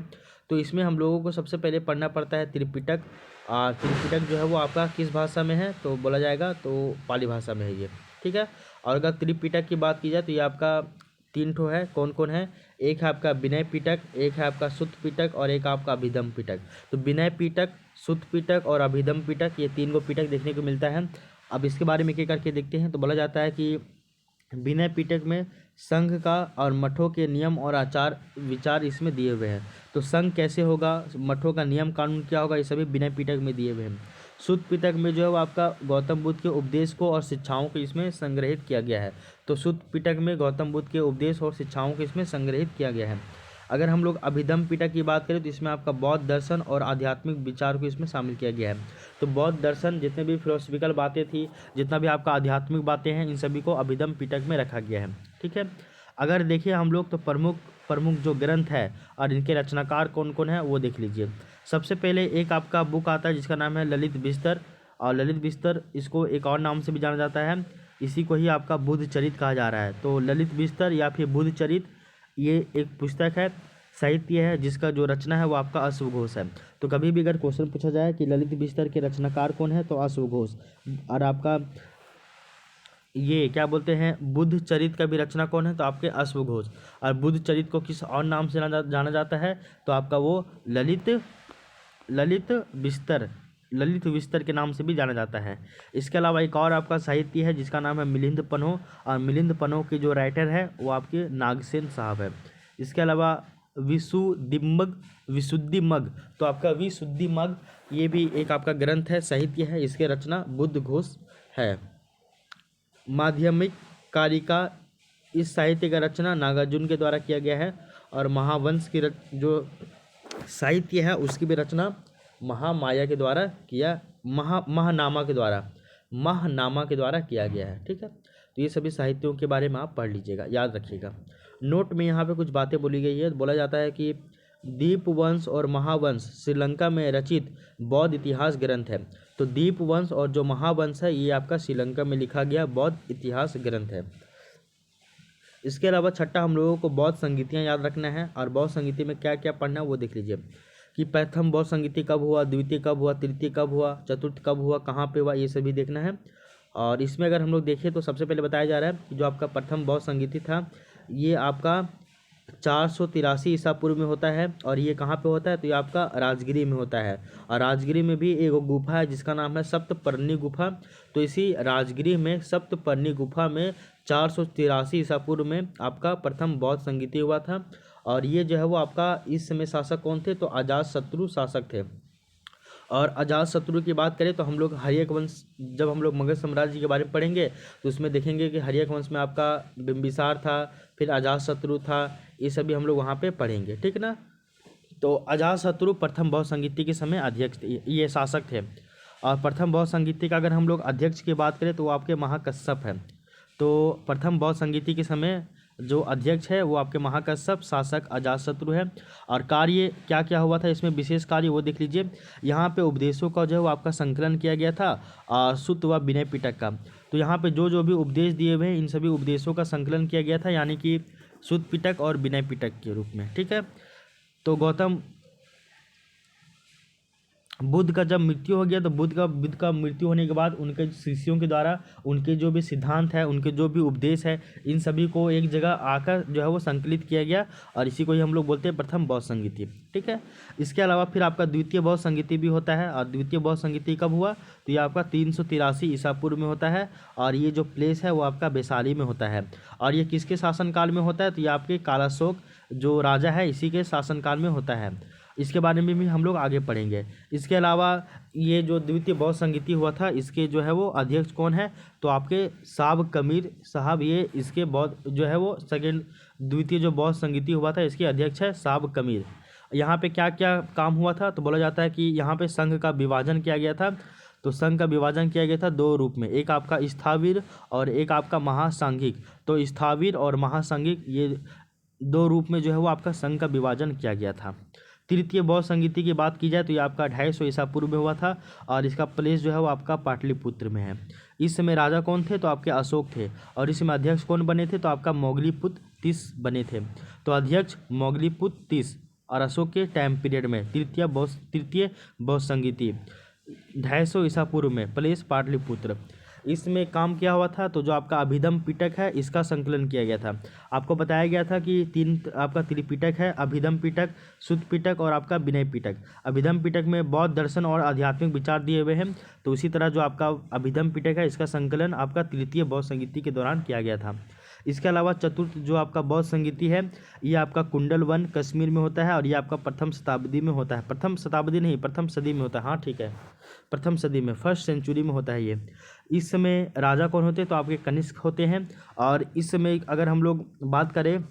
S1: तो इसमें हम लोगों को सबसे पहले पढ़ना पड़ता है त्रिपिटक। और त्रिपिटक जो है वो आपका किस भाषा में है तो बोला जाएगा तो पाली भाषा में है ये, ठीक है। और अगर त्रिपिटक की बात की जाए तो ये आपका 3 ठो है। कौन कौन है, एक है आपका विनय पिटक, एक है आपका सुत्त पिटक और एक आपका अभिधम पिटक। तो विनय पिटक, सुत्त पिटक और अभिधम पिटक, ये 3 गो पिटक देखने को मिलता है। अब इसके बारे में एक करके देखते हैं। तो बोला जाता है कि विनय पिटक में संघ का और मठों के नियम और आचार विचार इसमें दिए हुए हैं। तो संघ कैसे होगा, मठों का नियम कानून क्या होगा, ये सभी विनय पिटक में दिए हुए हैं। सुत्त पिटक में जो है वो आपका गौतम बुद्ध के उपदेश को और शिक्षाओं को इसमें संग्रहित किया गया है। तो सुत्त पिटक में गौतम बुद्ध के उपदेश और शिक्षाओं को इसमें संग्रहित किया गया है। अगर हम लोग अभिधम पिटक की बात करें तो इसमें आपका बौद्ध दर्शन और आध्यात्मिक विचार को इसमें शामिल किया गया है। तो बौद्ध दर्शन जितने भी फिलोसफिकल बातें थी, जितना भी आपका आध्यात्मिक बातें हैं, इन सभी को अभिधम पिटक में रखा गया है, ठीक है। अगर देखिए हम लोग तो प्रमुख जो ग्रंथ है और इनके रचनाकार कौन कौन है वो देख लीजिए। सबसे पहले एक आपका बुक आता है जिसका नाम है ललित बिस्तर। और ललित बिस्तर इसको एक और नाम से भी जाना जाता है, इसी को ही आपका बुद्ध चरित कहा जा रहा है। तो ललित बिस्तर या फिर बुद्ध चरित ये एक पुस्तक है, साहित्य है, जिसका जो रचना है वो आपका अश्वघोष है। तो कभी भी अगर क्वेश्चन पूछा जाए कि ललित बिस्तर के रचनाकार कौन है तो अश्वघोष। और आपका ये क्या बोलते हैं बुद्ध चरित का भी रचना कौन है तो आपके अश्वघोष। और बुद्ध चरित को किस और नाम से जाना जाता है तो आपका वो ललित बिस्तर के नाम से भी जाना जाता है। इसके अलावा एक और आपका साहित्य है जिसका नाम है मिलिंद पन्हो। और मिलिंद पन्हो के जो राइटर है वो आपके नागसेन साहब है। इसके अलावा विशुद्धिमग, तो आपका विशुद्धिमग ये भी एक आपका ग्रंथ है, साहित्य है, इसके रचना बुद्ध घोष है। माध्यमिक कारिका, इस साहित्य का रचना नागार्जुन के द्वारा किया गया है। और महावंश की जो साहित्य है उसकी भी रचना महानामा के द्वारा किया गया है, ठीक है। तो ये सभी साहित्यों के बारे में आप पढ़ लीजिएगा, याद रखिएगा। नोट में यहाँ पे कुछ बातें बोली गई है। बोला जाता है कि दीपवंश और महावंश श्रीलंका में रचित बौद्ध इतिहास ग्रंथ है। तो दीपवंश और जो महावंश है ये आपका श्रीलंका में लिखा गया बौद्ध इतिहास ग्रंथ है। इसके अलावा छठा हम लोगों को बौद्ध संगीतियाँ याद रखना है। और बौद्ध संगीति में क्या क्या पढ़ना है वो देख लीजिए कि प्रथम बौद्ध संगीति कब हुआ, द्वितीय कब हुआ, तृतीय कब हुआ, चतुर्थ कब हुआ, कहाँ पे हुआ, ये सभी देखना है। और इसमें अगर हम लोग देखें तो सबसे पहले बताया जा रहा है कि जो आपका प्रथम बौद्ध संगीति था ये आपका 483 ईसा पूर्व में होता है। और ये कहाँ पे होता है तो ये आपका राजगिरी में होता है। और राजगिरी में भी एक गुफा है जिसका नाम है सप्तपर्णी गुफा। तो इसी राजगिरी में सप्तपर्णी गुफा में 483 ईसा पूर्व में आपका प्रथम बौद्ध संगीति हुआ था। और ये जो है वो आपका इस समय शासक कौन थे तो अजातशत्रु शासक थे। और अजातशत्रु की बात करें तो हम लोग हर्यक वंश, जब हम लोग मगध साम्राज्य के बारे में पढ़ेंगे तो उसमें देखेंगे कि हर्यक वंश में आपका बिंबिसार था, फिर अजातशत्रु था, ये सभी हम लोग वहाँ पे पढ़ेंगे, ठीक ना। तो अजातशत्रु प्रथम बौद्ध संगीति के समय अध्यक्ष ये शासक थे। और प्रथम बौद्ध संगीति का अगर हम लोग अध्यक्ष की बात करें तो वो आपके महाकश्यप हैं। तो प्रथम बौद्ध संगीति के समय जो अध्यक्ष है वो आपके महाकश्यप, शासक अजातशत्रु है। और कार्य क्या क्या हुआ था इसमें, विशेष कार्य वो देख लीजिए। यहाँ पे उपदेशों का जो है वो आपका संकलन किया गया था सुत व विनय पिटक का। तो यहाँ पे जो जो भी उपदेश दिए हुए हैं इन सभी उपदेशों का संकलन किया गया था, यानी कि सुत पिटक और विनय पिटक के रूप में, ठीक है। तो गौतम बुद्ध का जब मृत्यु हो गया तो बुद्ध का मृत्यु होने के बाद उनके शिष्यों के द्वारा उनके जो भी सिद्धांत है, उनके जो भी उपदेश है, इन सभी को एक जगह आकर जो है वो संकलित किया गया, और इसी को ही हम लोग बोलते हैं प्रथम बौद्ध संगीति, ठीक है। इसके अलावा फिर आपका द्वितीय बौद्ध संगीति भी होता है, और द्वितीय बौद्ध संगीति कब हुआ, तो ये आपका 383 ईसा पूर्व में होता है, और ये जो प्लेस है वो आपका वैशाली में होता है। और ये किसके शासनकाल में होता है, तो ये आपके कालाशोक जो राजा है इसी के शासनकाल में होता है। इसके बारे में भी हम लोग आगे पढ़ेंगे। इसके अलावा ये जो द्वितीय बौद्ध संगीति हुआ था इसके जो है वो अध्यक्ष कौन है, तो आपके साब कमीर साहब, ये इसके बौद्ध जो है वो सेकेंड द्वितीय जो बौद्ध संगीति हुआ था इसके अध्यक्ष है साब कमीर। यहाँ पे क्या क्या काम हुआ था, तो बोला जाता है कि यहाँ पे संघ का विभाजन किया गया था। तो संघ का विभाजन किया गया था दो रूप में, एक आपका स्थाविर और एक आपका महासांघिक। तो स्थाविर और महासांघिक ये दो रूप में जो है वो आपका संघ का विभाजन किया गया था। तृतीय बौद्ध संगीति की बात की जाए तो ये आपका 250 ईसा पूर्व में हुआ था, और इसका प्लेस जो है वो आपका पाटलिपुत्र में है। इस समय राजा कौन थे, तो आपके अशोक थे, और इसमें अध्यक्ष कौन बने थे, तो आपका मोगलीपुत्र तीस बने थे। तो अध्यक्ष मोगलीपुत्र तीस, और अशोक के टाइम पीरियड में तृतीय बौद्ध संगीति 250 ईसा पूर्व में, प्लेस पाटलिपुत्र। इसमें काम क्या हुआ था, तो जो आपका अभिधम पिटक है इसका संकलन किया गया था। आपको बताया गया था कि तीन आपका त्रिपिटक है, अभिधम पिटक, सुत्त पिटक और आपका विनय पिटक। अभिधम पिटक में बौद्ध दर्शन और आध्यात्मिक विचार दिए हुए हैं, तो उसी तरह जो आपका अभिधम पिटक है इसका संकलन आपका तृतीय बौद्ध संगीति के दौरान किया गया था। इसके अलावा चतुर्थ जो आपका बौद्ध संगीति है ये आपका कुंडल वन कश्मीर में होता है, और ये आपका प्रथम शताब्दी में होता है। प्रथम शताब्दी नहीं, प्रथम सदी में होता है, हाँ ठीक है, प्रथम सदी में, फर्स्ट सेंचुरी में होता है ये। इस समय राजा कौन होते हैं, तो आपके कनिष्क होते हैं। और इस समय अगर हम लोग बात करें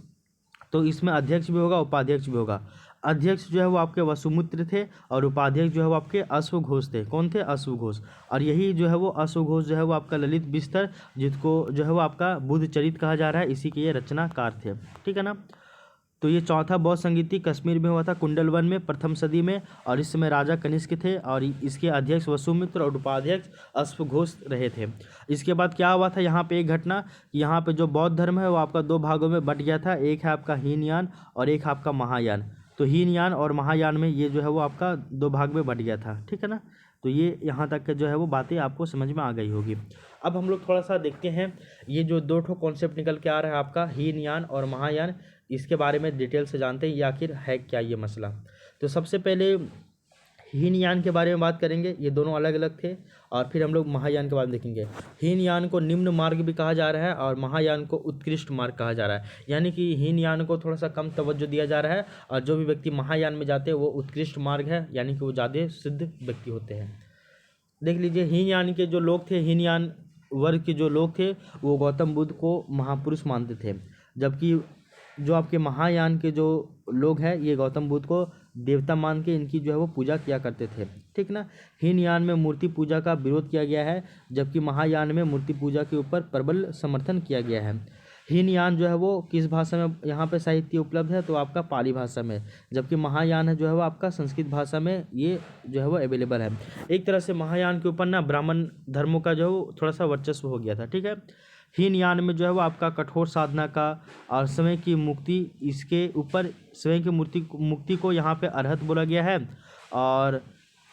S1: तो इसमें अध्यक्ष भी होगा, उपाध्यक्ष भी होगा। अध्यक्ष जो है वो आपके वसुमित्र थे, और उपाध्यक्ष जो है वो आपके अश्वघोष थे। कौन थे, अश्वघोष। और यही जो है वो अश्वघोष जो है वो आपका ललित बिस्तर, जिसको जो है वो आपका बुद्ध चरित कहा जा रहा है, इसी के ये रचनाकार थे, ठीक है ना। तो ये चौथा बौद्ध संगीति कश्मीर में हुआ था, कुंडल वन में, प्रथम सदी में, और इस समय राजा कनिष्क थे, और इसके अध्यक्ष वसुमित्र और उपाध्यक्ष अश्वघोष रहे थे। इसके बाद क्या हुआ था, यहाँ पे एक घटना, यहाँ पे जो बौद्ध धर्म है वो आपका दो भागों में बट गया था, एक है आपका हीनयान और एक आपका महायान। तो हीनयान और महायान में ये जो है वो आपका दो भाग में बट गया था, ठीक है ना। तो ये यहाँ तक के जो है वो बातें आपको समझ में आ गई होगी। अब हम लोग थोड़ा सा देखते हैं, ये जो दो ठो कॉन्सेप्ट निकल के आ रहा है आपका हीनयान और महायान, इसके बारे में डिटेल से जानते हैं ये आखिर है क्या ये मसला। तो सबसे पहले हीनयान के बारे में बात करेंगे, ये दोनों अलग अलग थे, और फिर हम लोग महायान के बारे में देखेंगे। हीनयान को निम्न मार्ग भी कहा जा रहा है, और महायान को उत्कृष्ट मार्ग कहा जा रहा है, यानी कि हीनयान को थोड़ा सा कम तवज्जो दिया जा रहा है, और जो भी व्यक्ति महायान में जाते हैं वो उत्कृष्ट मार्ग है, यानी कि वो ज़्यादा सिद्ध व्यक्ति होते हैं। देख लीजिए, हीनयान के जो लोग थे, हीनयान वर्ग के जो लोग थे वो गौतम बुद्ध को महापुरुष मानते थे, जबकि जो आपके महायान के जो लोग हैं ये गौतम बुद्ध को देवता मान के इनकी जो है वो पूजा किया करते थे, ठीक ना। हीनयान में मूर्ति पूजा का विरोध किया गया है, जबकि महायान में मूर्ति पूजा के ऊपर प्रबल समर्थन किया गया है। हीनयान जो है वो किस भाषा में यहाँ पे साहित्य उपलब्ध है, तो आपका पाली भाषा में, जबकि महायान है जो है वो आपका संस्कृत भाषा में ये जो है वो अवेलेबल है। एक तरह से महायान के ऊपर ना ब्राह्मण धर्मों का जो है थोड़ा सा वर्चस्व हो गया था, ठीक है। हीनयान में जो है वो आपका कठोर साधना का और स्वयं की मुक्ति, इसके ऊपर स्वयं की मुक्ति को यहाँ पे अरहत बोला गया है, और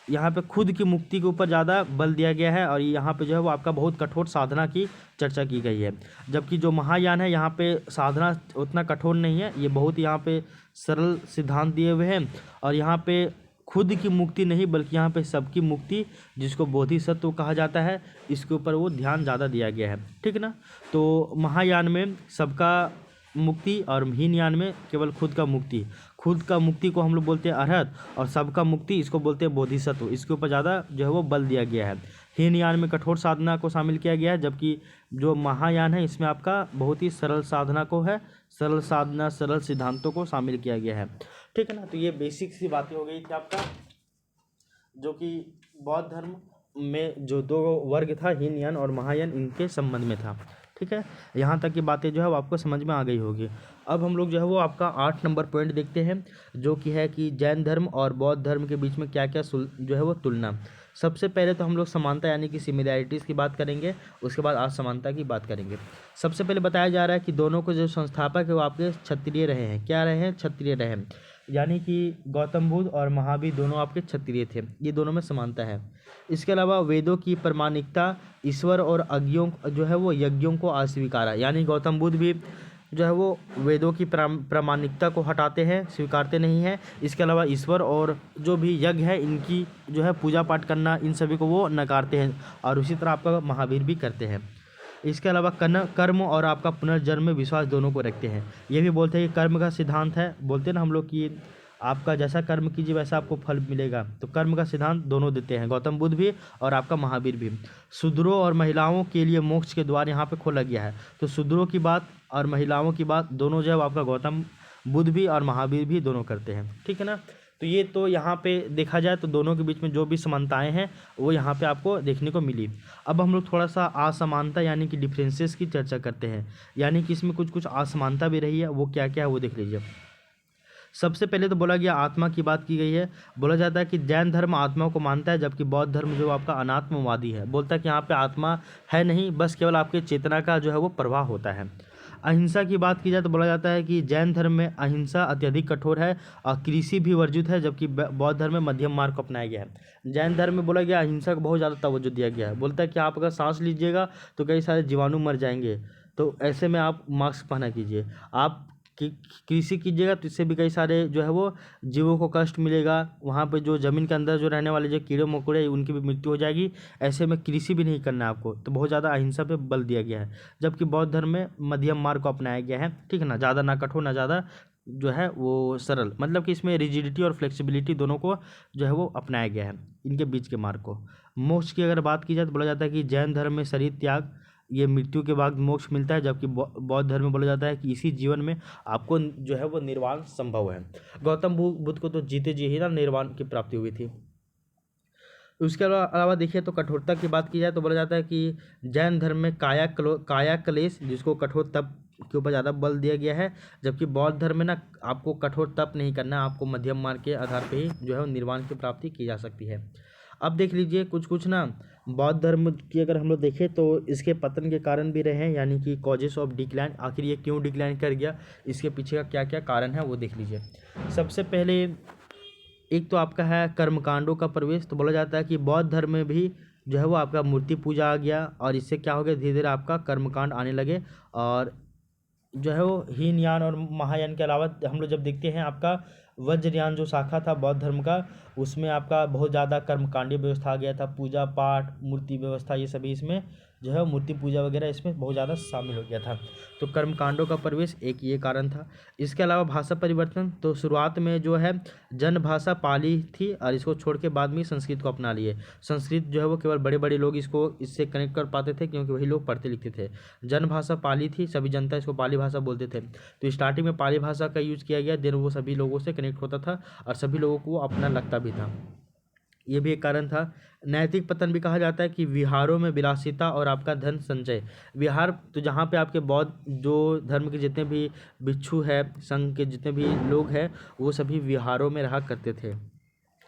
S1: यहाँ पे खुद की मुक्ति के ऊपर ज़्यादा बल दिया गया है, और यहाँ पे जो है वो आपका बहुत कठोर साधना की चर्चा की गई है। जबकि जो महायान है यहाँ पे साधना उतना कठोर नहीं है, ये बहुत यहाँ पे सरल सिद्धांत दिए हुए हैं, और यहाँ पे खुद की मुक्ति नहीं बल्कि यहाँ पे सबकी मुक्ति, जिसको बोधिसत्व कहा जाता है, इसके ऊपर वो ध्यान ज़्यादा दिया गया है, ठीक ना। तो महायान में सबका मुक्ति और हीनयान में केवल खुद का मुक्ति। खुद का मुक्ति को हम लोग बोलते हैं अरहत, और सबका मुक्ति इसको बोलते हैं बोधिसत्व, इसके ऊपर ज़्यादा जो है वो बल दिया गया है। हीनयान में कठोर साधना को शामिल किया गया है, जबकि जो महायान है इसमें आपका बहुत ही सरल साधना को है, सरल साधना सरल सिद्धांतों को शामिल किया गया है, ठीक है ना। तो ये बेसिक सी बातें हो गई थी आपका, जो कि बौद्ध धर्म में जो दो वर्ग था हीनयान और महायान, इनके संबंध में था, ठीक। ठीक है, यहाँ तक की बातें जो है वो आपको समझ में आ गई होगी। अब हम लोग जो है वो आपका 8 नंबर पॉइंट देखते हैं, जो कि है कि जैन धर्म और बौद्ध धर्म के बीच में क्या क्या जो है वो तुलना। सबसे पहले तो हम लोग समानता यानी कि सिमिलैरिटीज़ की बात करेंगे, उसके बाद असमानता की बात करेंगे। सबसे पहले बताया जा रहा है कि दोनों को जो संस्थापक है वो आपके क्षत्रिय रहे हैं। क्या रहे हैं? क्षत्रिय रहे हैं, यानी कि गौतम बुद्ध और महावीर दोनों आपके क्षत्रिय थे, ये दोनों में समानता है। इसके अलावा वेदों की प्रामाणिकता, ईश्वर और अज्ञों जो है वो यज्ञों को अस्वीकारा, यानी गौतम बुद्ध भी जो है वो वेदों की प्रामाणिकता को हटाते हैं, स्वीकारते नहीं हैं। इसके अलावा ईश्वर और जो भी यज्ञ है इनकी जो है पूजा पाठ करना, इन सभी को वो नकारते हैं, और उसी तरह आपका महावीर भी करते हैं। इसके अलावा कर्म और आपका पुनर्जन्म में विश्वास दोनों को रखते हैं। ये भी बोलते हैं कि कर्म का सिद्धांत है, बोलते हैं ना हम लोग कि आपका जैसा कर्म कीजिए वैसा आपको फल मिलेगा, तो कर्म का सिद्धांत दोनों देते हैं, गौतम बुद्ध भी और आपका महावीर भी। शूद्रों और महिलाओं के लिए मोक्ष के द्वार यहाँ पे खोला गया है, तो शूद्रों की बात और महिलाओं की बात दोनों जो है आपका गौतम बुद्ध भी और महावीर भी दोनों करते हैं, ठीक है ना। तो ये तो यहाँ पे देखा जाए तो दोनों के बीच में जो भी समानताएं हैं वो यहाँ पे आपको देखने को मिली। अब हम लोग थोड़ा सा असमानता यानी कि डिफरेंसेस की चर्चा करते हैं, यानी कि इसमें कुछ कुछ असमानता भी रही है, वो क्या क्या है वो देख लीजिए। सबसे पहले तो बोला गया आत्मा की बात की गई है। बोला जाता है कि जैन धर्म आत्मा को मानता है, जबकि बौद्ध धर्म जो आपका अनात्मवादी है, बोलता है कि यहाँ पे आत्मा है नहीं, बस केवल आपके चेतना का जो है वो प्रवाह होता है। अहिंसा की बात की जाए तो बोला जाता है कि जैन धर्म में अहिंसा अत्यधिक कठोर है और कृषि भी वर्जित है, जबकि बौद्ध धर्म में मध्यम मार्ग को अपनाया गया है। जैन धर्म में बोला गया अहिंसा को बहुत ज़्यादा तवज्जो दिया गया है, बोलता है कि आप अगर सांस लीजिएगा तो कई सारे जीवाणु मर जाएंगे, तो ऐसे में आप मास्क पहना कीजिए। आप कृषि कीजिएगा तो इससे भी कई सारे जो है वो जीवों को कष्ट मिलेगा, वहाँ पे जो ज़मीन के अंदर जो रहने वाले जो कीड़े मकोड़े उनकी भी मृत्यु हो जाएगी, ऐसे में कृषि भी नहीं करना है आपको, तो बहुत ज़्यादा अहिंसा पे बल दिया गया है। जबकि बौद्ध धर्म में मध्यम मार्ग को अपनाया गया है, ठीक है ना, ज़्यादा ना कठोर ना ज़्यादा जो है वो सरल, मतलब कि इसमें रिजिडिटी और फ्लेक्सिबिलिटी दोनों को जो है वो अपनाया गया है, इनके बीच के मार्ग को। मोक्ष की अगर बात की जाए तो बोला जाता है कि जैन धर्म में शरीर त्याग, ये मृत्यु के बाद मोक्ष मिलता है, जबकि बौद्ध धर्म में बोला जाता है कि इसी जीवन में आपको जो है वो निर्वाण संभव है। गौतम बुद्ध को तो जीते जी ही ना निर्वाण की प्राप्ति हुई थी। उसके अलावा देखिए तो कठोरता की बात की जाए तो बोला जाता है कि जैन धर्म में काया क्लेश, जिसको कठोर तप के ऊपर ज़्यादा बल दिया गया है, जबकि बौद्ध धर्म में ना आपको कठोर तप नहीं करना, आपको मध्यम मार्ग के आधार पर ही जो है निर्वाण की प्राप्ति की जा सकती है। अब देख लीजिए कुछ कुछ ना बौद्ध धर्म की अगर हम लोग देखें तो इसके पतन के कारण भी रहे हैं, यानी कि कॉजेस ऑफ डिक्लाइन, आखिर ये क्यों डिक्लाइन कर गया, इसके पीछे का क्या क्या कारण है वो देख लीजिए। सबसे पहले एक तो आपका है कर्मकांडों का प्रवेश, तो बोला जाता है कि बौद्ध धर्म में भी जो है वो आपका मूर्ति पूजा आ गया, और इससे क्या हो गया, धीरे धीरे आपका कर्मकांड आने लगे, और जो है वो हीनयान और महायान के अलावा हम लोग जब देखते हैं आपका वज्रयान जो शाखा था बौद्ध धर्म का, उसमें आपका बहुत ज़्यादा कर्मकांडीय व्यवस्था आ गया था, पूजा पाठ मूर्ति व्यवस्था ये सभी इसमें जो है मूर्ति पूजा वगैरह इसमें बहुत ज़्यादा शामिल हो गया था, तो कर्मकांडों का प्रवेश एक ये कारण था। इसके अलावा भाषा परिवर्तन, तो शुरुआत में जो है जन भाषा पाली थी, और इसको छोड़ के बाद में संस्कृत को अपना लिए। संस्कृत जो है वो केवल बड़े बड़े लोग इससे कनेक्ट कर पाते थे, क्योंकि वही लोग पढ़ते लिखते थे। जन भाषा पाली थी, सभी जनता इसको पाली भाषा बोलते थे, तो स्टार्टिंग में पाली भाषा का यूज़ किया गया, देन वो सभी लोगों से कनेक्ट होता था और सभी लोगों को अपना लगता भी था, ये भी एक कारण था। नैतिक पतन भी कहा जाता है कि विहारों में विलासिता और आपका धन संचय, विहार तो जहाँ पे आपके बौद्ध जो धर्म के जितने भी भिक्षु है, संघ के जितने भी लोग हैं, वो सभी विहारों में रहा करते थे,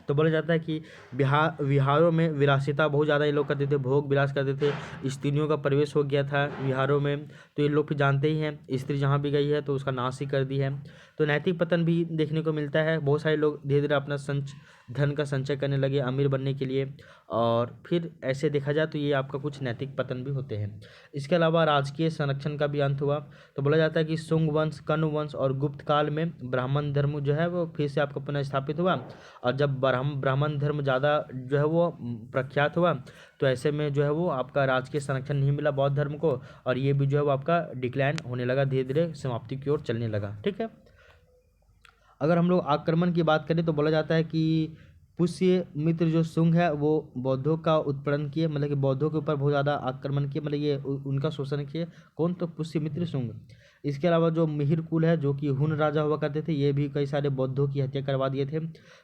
S1: तो बोला जाता है कि विहारों में विलासिता बहुत ज़्यादा ये लोग करते थे, भोग विलास करते थे, स्त्रियों का प्रवेश हो गया था विहारों में, तो ये लोग भी जानते ही हैं स्त्री जहाँ भी गई है तो उसका नाश ही कर दी है। तो नैतिक पतन भी देखने को मिलता है, बहुत सारे लोग धीरे धीरे अपना धन का संचय करने लगे अमीर बनने के लिए, और फिर ऐसे देखा जाए तो ये आपका कुछ नैतिक पतन भी होते हैं। इसके अलावा राजकीय संरक्षण का भी अंत हुआ, तो बोला जाता है कि शुंग वंश, कण्व वंश और गुप्त काल में ब्राह्मण धर्म जो है वो फिर से आपका पुनः स्थापित हुआ, और जब ब्राह्मण धर्म ज़्यादा जो है वो प्रख्यात हुआ, तो ऐसे में जो है वो आपका राजकीय संरक्षण नहीं मिला बौद्ध धर्म को, और ये भी जो है वो आपका डिक्लाइन होने लगा, धीरे धीरे समाप्ति की ओर चलने लगा, ठीक है। अगर हम लोग आक्रमण की बात करें तो बोला जाता है कि पुष्य मित्र जो शुंग है वो बौद्धों का उत्पीड़न किए, मतलब कि बौद्धों के ऊपर बहुत ज़्यादा आक्रमण किए, मतलब ये उनका शोषण किए, कौन, तो पुष्य मित्र शुंग। इसके अलावा जो मिहिर कुल है जो कि हुन राजा हुआ करते थे, ये भी कई सारे बौद्धों की हत्या करवा दिए थे।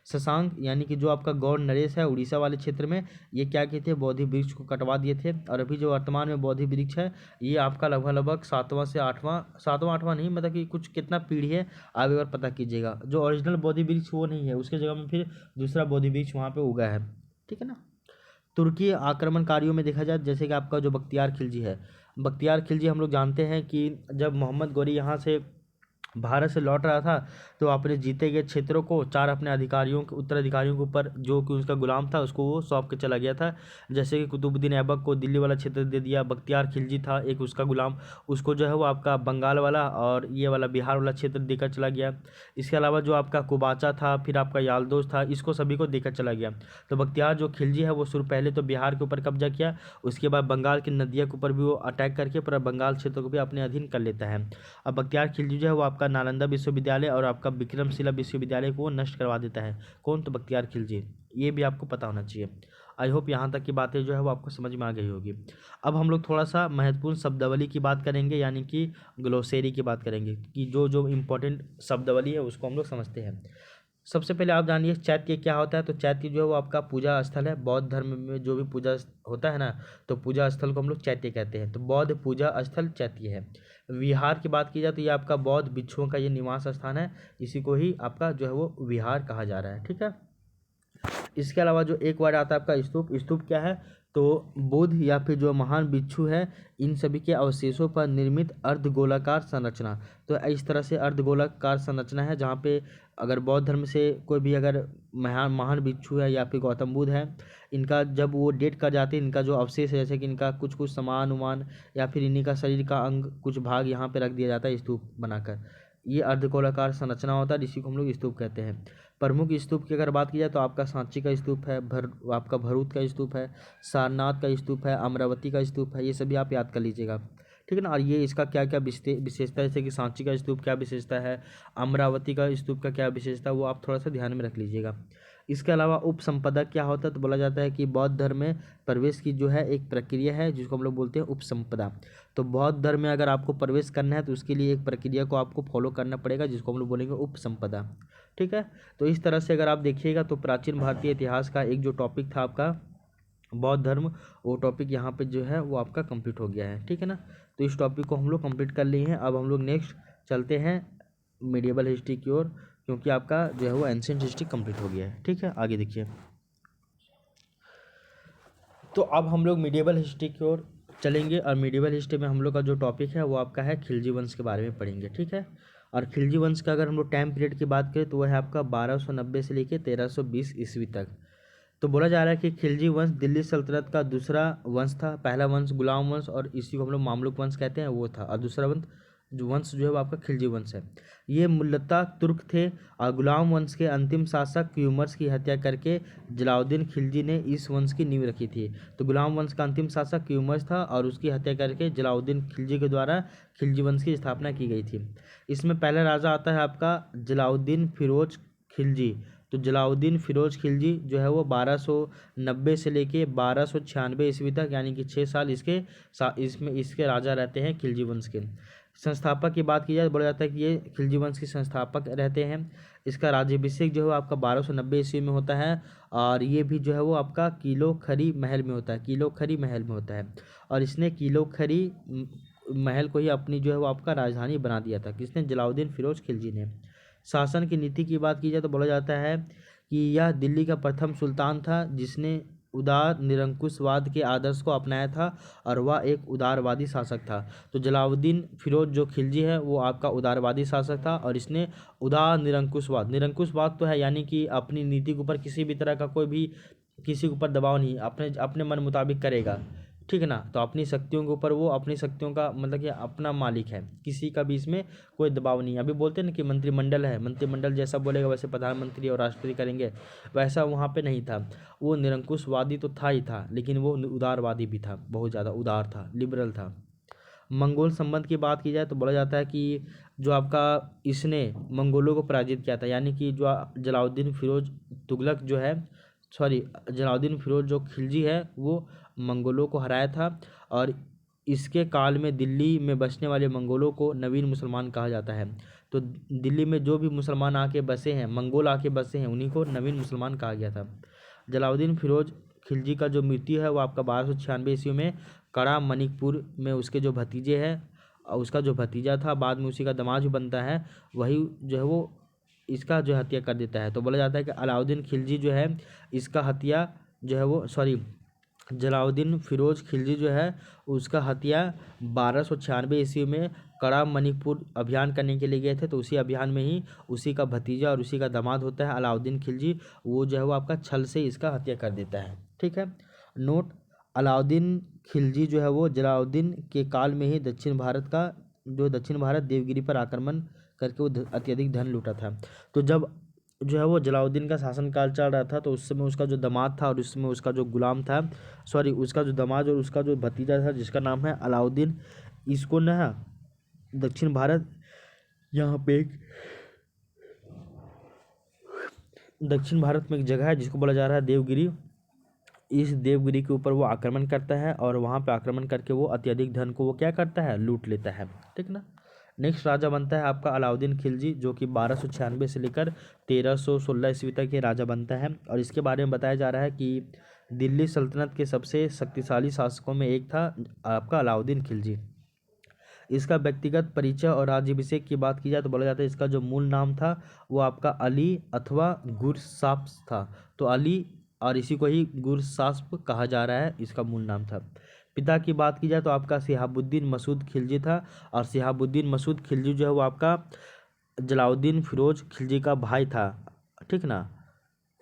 S1: शशांक यानी कि जो आपका गौड़ नरेश है उड़ीसा वाले क्षेत्र में, ये क्या किए थे, बोधि वृक्ष को कटवा दिए थे। और अभी जो वर्तमान में बोधि वृक्ष है ये आपका लगभग 7वां से 8वां नहीं, मतलब कि कुछ कितना पीढ़ी है आप एक बार पता कीजिएगा। जो ओरिजिनल बोधि वृक्ष वो नहीं है, उसके जगह में फिर दूसरा बोधि वृक्ष वहाँ पे उगा है, ठीक है ना। तुर्की आक्रमणकारियों में देखा जाए जैसे कि आपका जो बख्तियार खिलजी है, बख्तियार खिलजी हम लोग जानते हैं कि जब मोहम्मद गोरी यहाँ से भारत से लौट रहा था तो अपने जीते गए क्षेत्रों को 4 अपने अधिकारियों के उत्तराधिकारियों के ऊपर, जो कि उसका गुलाम था, उसको वो सौंप के चला गया था। जैसे कि कुतुबुद्दीन ऐबक को दिल्ली वाला क्षेत्र दे दिया, बख्तियार खिलजी था एक उसका गुलाम, उसको जो है वो आपका बंगाल वाला और ये वाला बिहार वाला क्षेत्र देकर चला गया। इसके अलावा जो आपका कुबाचा था, फिर आपका यालदोज था, इसको सभी को देकर चला गया। तो बख्तियार जो खिलजी है वो शुरू पहले तो बिहार के ऊपर कब्जा किया, उसके बाद बंगाल की नदियों के ऊपर भी वो अटैक करके पूरा बंगाल क्षेत्र को भी अपने अधीन कर लेता है। अब बख्तियार खिलजी जो है वो आपका नालंदा विश्वविद्यालय और आपका विक्रमशिला विश्वविद्यालय को नष्ट करवा देता है। कौन, तो बख्तियार खिलजी, ये भी आपको पता होना चाहिए। आई होप यहाँ तक की बातें जो है वो आपको समझ में आ गई होगी। अब हम लोग थोड़ा सा महत्वपूर्ण शब्दावली की बात करेंगे, यानी कि ग्लोसेरी की बात करेंगे कि जो जो इम्पोर्टेंट शब्दावली है उसको हम लोग समझते हैं। सबसे पहले आप जानिए चैत्य क्या होता है। तो चैत्य जो है वो आपका पूजा स्थल है। बौद्ध धर्म में जो भी पूजा होता है ना, तो पूजा स्थल को हम लोग चैत्य कहते हैं। तो बौद्ध पूजा स्थल चैत्य है। विहार की बात की जाए तो ये आपका बौद्ध भिक्षुओं का ये निवास स्थान है, इसी को ही आपका जो है वो विहार कहा जा रहा है, ठीक है। इसके अलावा जो एक वर्ड आता है आपका स्तूप। स्तूप क्या है, तो बुद्ध या फिर जो महान भिक्षु है इन सभी के अवशेषों पर निर्मित अर्धगोलाकार संरचना। तो इस तरह से अर्धगोलाकार संरचना है जहाँ पे अगर बौद्ध धर्म से कोई भी अगर महान भिक्षु है या फिर गौतम बुद्ध है, इनका जब वो डेट कर जाते हैं, इनका जो अवशेष है जैसे कि इनका कुछ कुछ सामान उमान या फिर इन्हीं का शरीर का अंग कुछ भाग यहाँ पे रख दिया जाता है स्तूप बनाकर, ये अर्धगोलाकार संरचना होता है, इसी को हम लोग स्तूप कहते हैं। प्रमुख स्तूप की अगर बात की जाए तो आपका सांची का स्तूप है, आपका भरूच का स्तूप है, सारनाथ का स्तूप है, अमरावती का स्तूप है, ये सभी आप याद कर लीजिएगा, ठीक है ना। और ये इसका क्या क्या विशेषता है, जैसे कि सांची का स्तूप क्या विशेषता है, अमरावती का स्तूप का क्या विशेषता है, वो आप थोड़ा सा ध्यान में रख लीजिएगा। इसके अलावा उपसंपदा क्या होता है, तो बोला जाता है कि बौद्ध धर्म में प्रवेश की जो है एक प्रक्रिया है जिसको हम लोग बोलते हैं उपसंपदा। तो बौद्ध धर्म में अगर आपको प्रवेश करना है तो उसके लिए एक प्रक्रिया को आपको फॉलो करना पड़ेगा जिसको हम लोग बोलेंगे उपसंपदा, ठीक है। तो इस तरह से अगर आप देखिएगा तो प्राचीन भारतीय इतिहास का एक जो टॉपिक था आपका बौद्ध धर्म, वो टॉपिक यहाँ पे जो है वो आपका कंप्लीट हो गया है, ठीक है ना। तो इस टॉपिक को हम लोग कंप्लीट कर लिए हैं। अब हम लोग नेक्स्ट चलते हैं मिडिएबल हिस्ट्री की ओर, क्योंकि आपका जो है वो एंशिएंट हिस्ट्री कंप्लीट हो गया है, ठीक है। आगे देखिए, तो अब हम लोग मिडिएबल हिस्ट्री की ओर चलेंगे और मिडिएबल हिस्ट्री में हम लोग का जो टॉपिक है वो आपका है खिलजी वंश के बारे में पढ़ेंगे, ठीक है। और खिलजी वंश का अगर हम लोग टाइम पीरियड की बात करें तो वह है आपका 1290 से लेकर 1320 ईस्वी तक। तो बोला जा रहा है कि खिलजी वंश दिल्ली सल्तनत का दूसरा वंश था। पहला वंश गुलाम वंश और इसी को हम लोग मामलुक वंश कहते हैं, वो था। और दूसरा वंश जो है वो आपका खिलजी वंश है। ये मूलतः तुर्क थे और गुलाम वंश के अंतिम शासक क्यूमर्स की हत्या करके जलाउद्दीन खिलजी ने इस वंश की नींव रखी थी। तो गुलाम वंश का अंतिम शासक क्यूमर्स था और उसकी हत्या करके जलाउद्दीन खिलजी के द्वारा खिलजी वंश की स्थापना की गई थी। इसमें पहला राजा आता है आपका जलाउद्दीन फिरोज खिलजी। तो जलाउद्दीन फिरोज खिलजी जो है वो 1290 से लेके 1296 ईस्वी तक, यानी कि 6 साल इसके राजा रहते हैं खिलजी वंश के। संस्थापक की बात की जाए तो बोला जाता है कि ये खिलजी वंश के संस्थापक रहते हैं। इसका राज्याभिषेक जो है आपका 1290 ईस्वी में होता है और ये भी जो है वो आपका किलो खरी महल में होता है, किलो खरी महल में होता है। और इसने किलो खरी महल को ही अपनी जो है वो आपका राजधानी बना दिया था, किसने, जलाउद्दीन फिरोज खिलजी ने। शासन की नीति की बात की जाए तो बोला जाता है कि यह दिल्ली का प्रथम सुल्तान था जिसने उदार निरंकुशवाद के आदर्श को अपनाया था और वह एक उदारवादी शासक था। तो जलाउद्दीन फिरोज जो खिलजी है वो आपका उदारवादी शासक था और इसने उदार निरंकुशवाद तो है, यानी कि अपनी नीति के ऊपर किसी भी तरह का कोई भी किसी के ऊपर दबाव नहीं, अपने अपने मन मुताबिक करेगा, ठीक है ना। तो अपनी शक्तियों के ऊपर वो अपनी शक्तियों का मतलब कि अपना मालिक है, किसी का भी इसमें कोई दबाव नहीं है। अभी बोलते हैं ना कि मंत्रिमंडल है, मंत्रिमंडल जैसा बोलेगा वैसे प्रधानमंत्री और राष्ट्रपति करेंगे, वैसा वहाँ पे नहीं था। वो निरंकुशवादी तो था ही था, लेकिन वो उदारवादी भी था, बहुत ज़्यादा उदार था, लिबरल था। मंगोल संबंध की बात की जाए तो बोला जाता है कि जो आपका इसने मंगोलों को पराजित किया था, यानी कि जो जलाउद्दीन फिरोज तुगलक जो है जलाउद्दीन फिरोज जो खिलजी है वो मंगोलों को हराया था और इसके काल में दिल्ली में बसने वाले मंगोलों को नवीन मुसलमान कहा जाता है। तो दिल्ली में जो भी मुसलमान आके बसे हैं, मंगोल आके बसे हैं, उन्हीं को नवीन मुसलमान कहा गया था। जलालुद्दीन फिरोज खिलजी का जो मृत्यु है वो आपका 1296 ईस्वी में कड़ा मणिकपुर में उसके जो भतीजे हैं, उसका जो भतीजा था, बाद में उसी का दामाद भी बनता है, वही जो है वो इसका जो हत्या कर देता है। तो बोला जाता है कि अलाउद्दीन खिलजी जो है इसका हत्या जो है वो जलालुद्दीन फिरोज खिलजी जो है उसका हत्या 1296 ईस्वी में कड़ा मणिकपुर अभियान करने के लिए गए थे। तो उसी अभियान में ही उसी का भतीजा और उसी का दामाद होता है अलाउद्दीन खिलजी, वो जो है वो आपका छल से इसका हत्या कर देता है। ठीक है। नोट, अलाउद्दीन खिलजी जो है वो जलालुद्दीन के काल में ही दक्षिण भारत देवगिरी पर आक्रमण करके वो अत्यधिक धन लूटा था। तो जब जो है वो जलालुद्दीन का शासनकाल चल रहा था तो उस समय उसका जो दामाद था और उस समय उसका जो गुलाम था, उसका जो दामाद और उसका जो भतीजा था जिसका नाम है अलाउद्दीन, इसको ना दक्षिण भारत, यहाँ पे एक दक्षिण भारत में एक जगह है जिसको बोला जा रहा है देवगिरी, इस देवगिरी के ऊपर वो आक्रमण करता है और वहाँ पे आक्रमण करके वो अत्यधिक धन को वो क्या करता है, लूट लेता है। ठीक ना। नेक्स्ट राजा बनता है आपका अलाउद्दीन खिलजी, जो कि 1296 से लेकर 1316 ईस्वी तक ये राजा बनता है। और इसके बारे में बताया जा रहा है कि दिल्ली सल्तनत के सबसे शक्तिशाली शासकों में एक था आपका अलाउद्दीन खिलजी। इसका व्यक्तिगत परिचय और राज्याभिषेक की बात की जाए तो बोला जाता है इसका जो मूल नाम था वो आपका अली अथवा गुरसाप्स था। तो अली और इसी को ही गुरसास्प कहा जा रहा है, इसका मूल नाम था। पिता की बात की जाए तो आपका शिहाबुद्दीन मसूद खिलजी था, और शिहाबुद्दीन मसूद खिलजी जो है वो आपका जलालुद्दीन फिरोज खिलजी का भाई था। ठीक ना।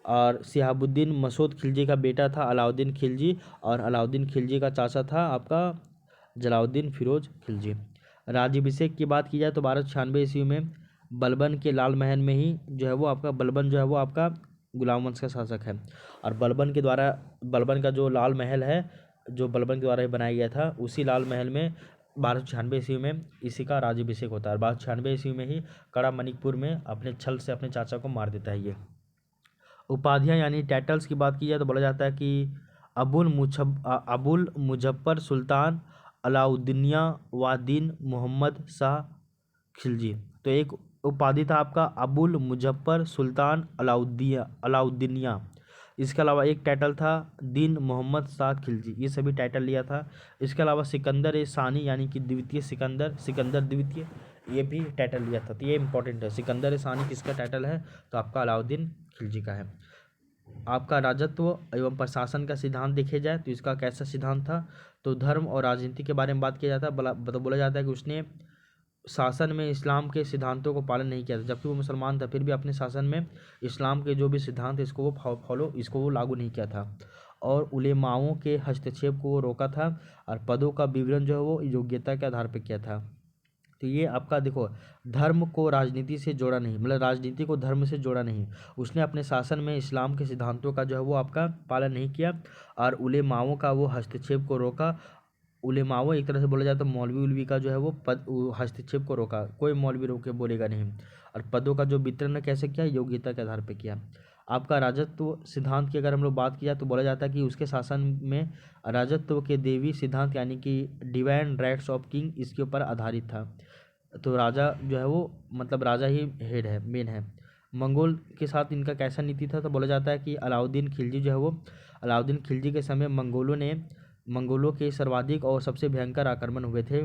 S1: और शिहाबुद्दीन मसूद खिलजी का बेटा था अलाउद्दीन खिलजी, और अलाउद्दीन खिलजी का चाचा था आपका जलालुद्दीन फिरोज खिलजी। राज्याभिषेक की बात की जाए तो 1296 ईस्वी में बलबन के लाल महल में ही जो है वो आपका बलबन जो है वो आपका गुलाम वंश का शासक है, और बलबन का जो लाल महल है जो बलबन के द्वारा ही बनाया गया था, उसी लाल महल में 1296 ईस्वी में इसी का राज्याभिषेक होता है। 1296 ईस्वी में ही कड़ा मणिकपुर में अपने छल से अपने चाचा को मार देता है ये। उपाधियाँ यानी टाइटल्स की बात की जाए तो बोला जाता है कि अबुल मुजफ्फर सुल्तान अलाउद्दीनिया वादीन मोहम्मद शाह खिलजी। तो एक उपाधि था आपका अबुल मुजफ्फर सुल्तान अलाउद्दीनिया। इसके अलावा एक टाइटल था दीन मोहम्मद शाह खिलजी, ये सभी टाइटल लिया था। इसके अलावा सिकंदर ए सानी यानी कि द्वितीय सिकंदर द्वितीय, ये भी टाइटल लिया था। तो ये इंपॉर्टेंट है, सिकंदर ए सानी किसका टाइटल है, तो आपका अलाउद्दीन खिलजी का है। आपका राजत्व एवं प्रशासन का सिद्धांत देखे जाए तो इसका कैसा सिद्धांत था, तो धर्म और राजनीति के बारे में बात किया जाता है। बोला जाता है कि उसने शासन में इस्लाम के सिद्धांतों को पालन नहीं किया था, जबकि वो मुसलमान था फिर भी अपने शासन में इस्लाम के जो भी सिद्धांत इसको वो लागू नहीं किया था, और उलेमाओं के हस्तक्षेप को वो रोका था, और पदों का विवरण जो है वो योग्यता के आधार पर किया था। तो ये आपका देखो, धर्म को राजनीति से जोड़ा नहीं, मतलब राजनीति को धर्म से जोड़ा नहीं। उसने अपने शासन में इस्लाम के सिद्धांतों का जो है वो आपका पालन नहीं किया, और उलेमाओं का वो हस्तक्षेप को रोका। उलेमाओं एक तरह से बोला जाए तो मौलवी उलवी का जो है वो हस्तक्षेप को रोका, कोई मौलवी रोके बोलेगा नहीं। और पदों का जो वितरण कैसे किया, योग्यता के आधार पर किया। आपका राजत्व सिद्धांत की अगर हम लोग बात किया तो बोला जाता है कि उसके शासन में राजत्व के देवी सिद्धांत यानी कि डिवाइन राइट्स ऑफ किंग इसके ऊपर आधारित था। तो राजा जो है वो मतलब राजा ही हेड है, मेन है। मंगोल के साथ इनका कैसा नीति था, तो बोला जाता है कि अलाउद्दीन खिलजी जो है वो अलाउद्दीन खिलजी के समय मंगोलों के सर्वाधिक और सबसे भयंकर आक्रमण हुए थे,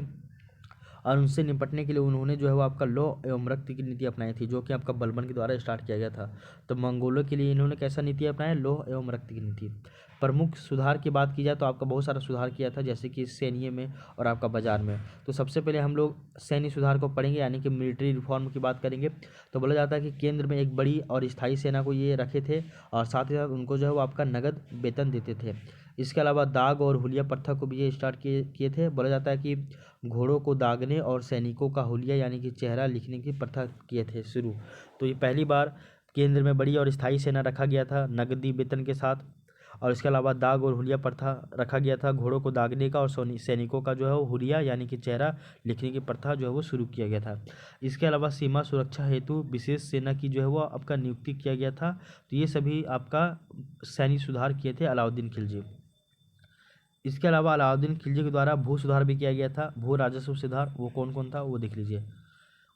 S1: और उनसे निपटने के लिए उन्होंने जो है वो आपका लौ एवं रक्त की नीति अपनाई थी, जो कि आपका बलबन के द्वारा स्टार्ट किया गया था। तो मंगोलों के लिए इन्होंने कैसा नीति अपनाया, लौ एवं रक्त की नीति। प्रमुख सुधार की बात की जाए तो आपका बहुत सारा सुधार किया था, जैसे कि सैन्य में और आपका बाजार में। तो सबसे पहले हम लोग सैन्य सुधार को पढ़ेंगे यानी कि मिलिट्री रिफॉर्म की बात करेंगे। तो बोला जाता है कि केंद्र में एक बड़ी और स्थायी सेना को ये रखे थे, और साथ ही साथ उनको जो है वो आपका नगद वेतन देते थे। इसके अलावा दाग और हुलिया प्रथा को भी ये स्टार्ट किए थे। बोला जाता है कि घोड़ों को दागने और सैनिकों का हुलिया यानी कि चेहरा लिखने की प्रथा किए थे शुरू। तो ये पहली बार केंद्र में बड़ी और स्थायी सेना रखा गया था नगदी वेतन के साथ। और इसके अलावा दाग और हुलिया प्रथा रखा गया था, घोड़ों को दागने का और सैनिकों का जो है वो हुलिया यानी कि चेहरा लिखने की प्रथा जो है वो शुरू किया गया था। इसके अलावा सीमा सुरक्षा हेतु विशेष सेना की जो है वो आपका नियुक्ति किया गया था। तो ये सभी आपका सैन्य सुधार किए थे अलाउद्दीन खिलजी। इसके अलावा अलाउद्दीन खिलजी के द्वारा भू सुधार भी किया गया था। भू राजस्व सुधार वो कौन कौन था वो देख लीजिए।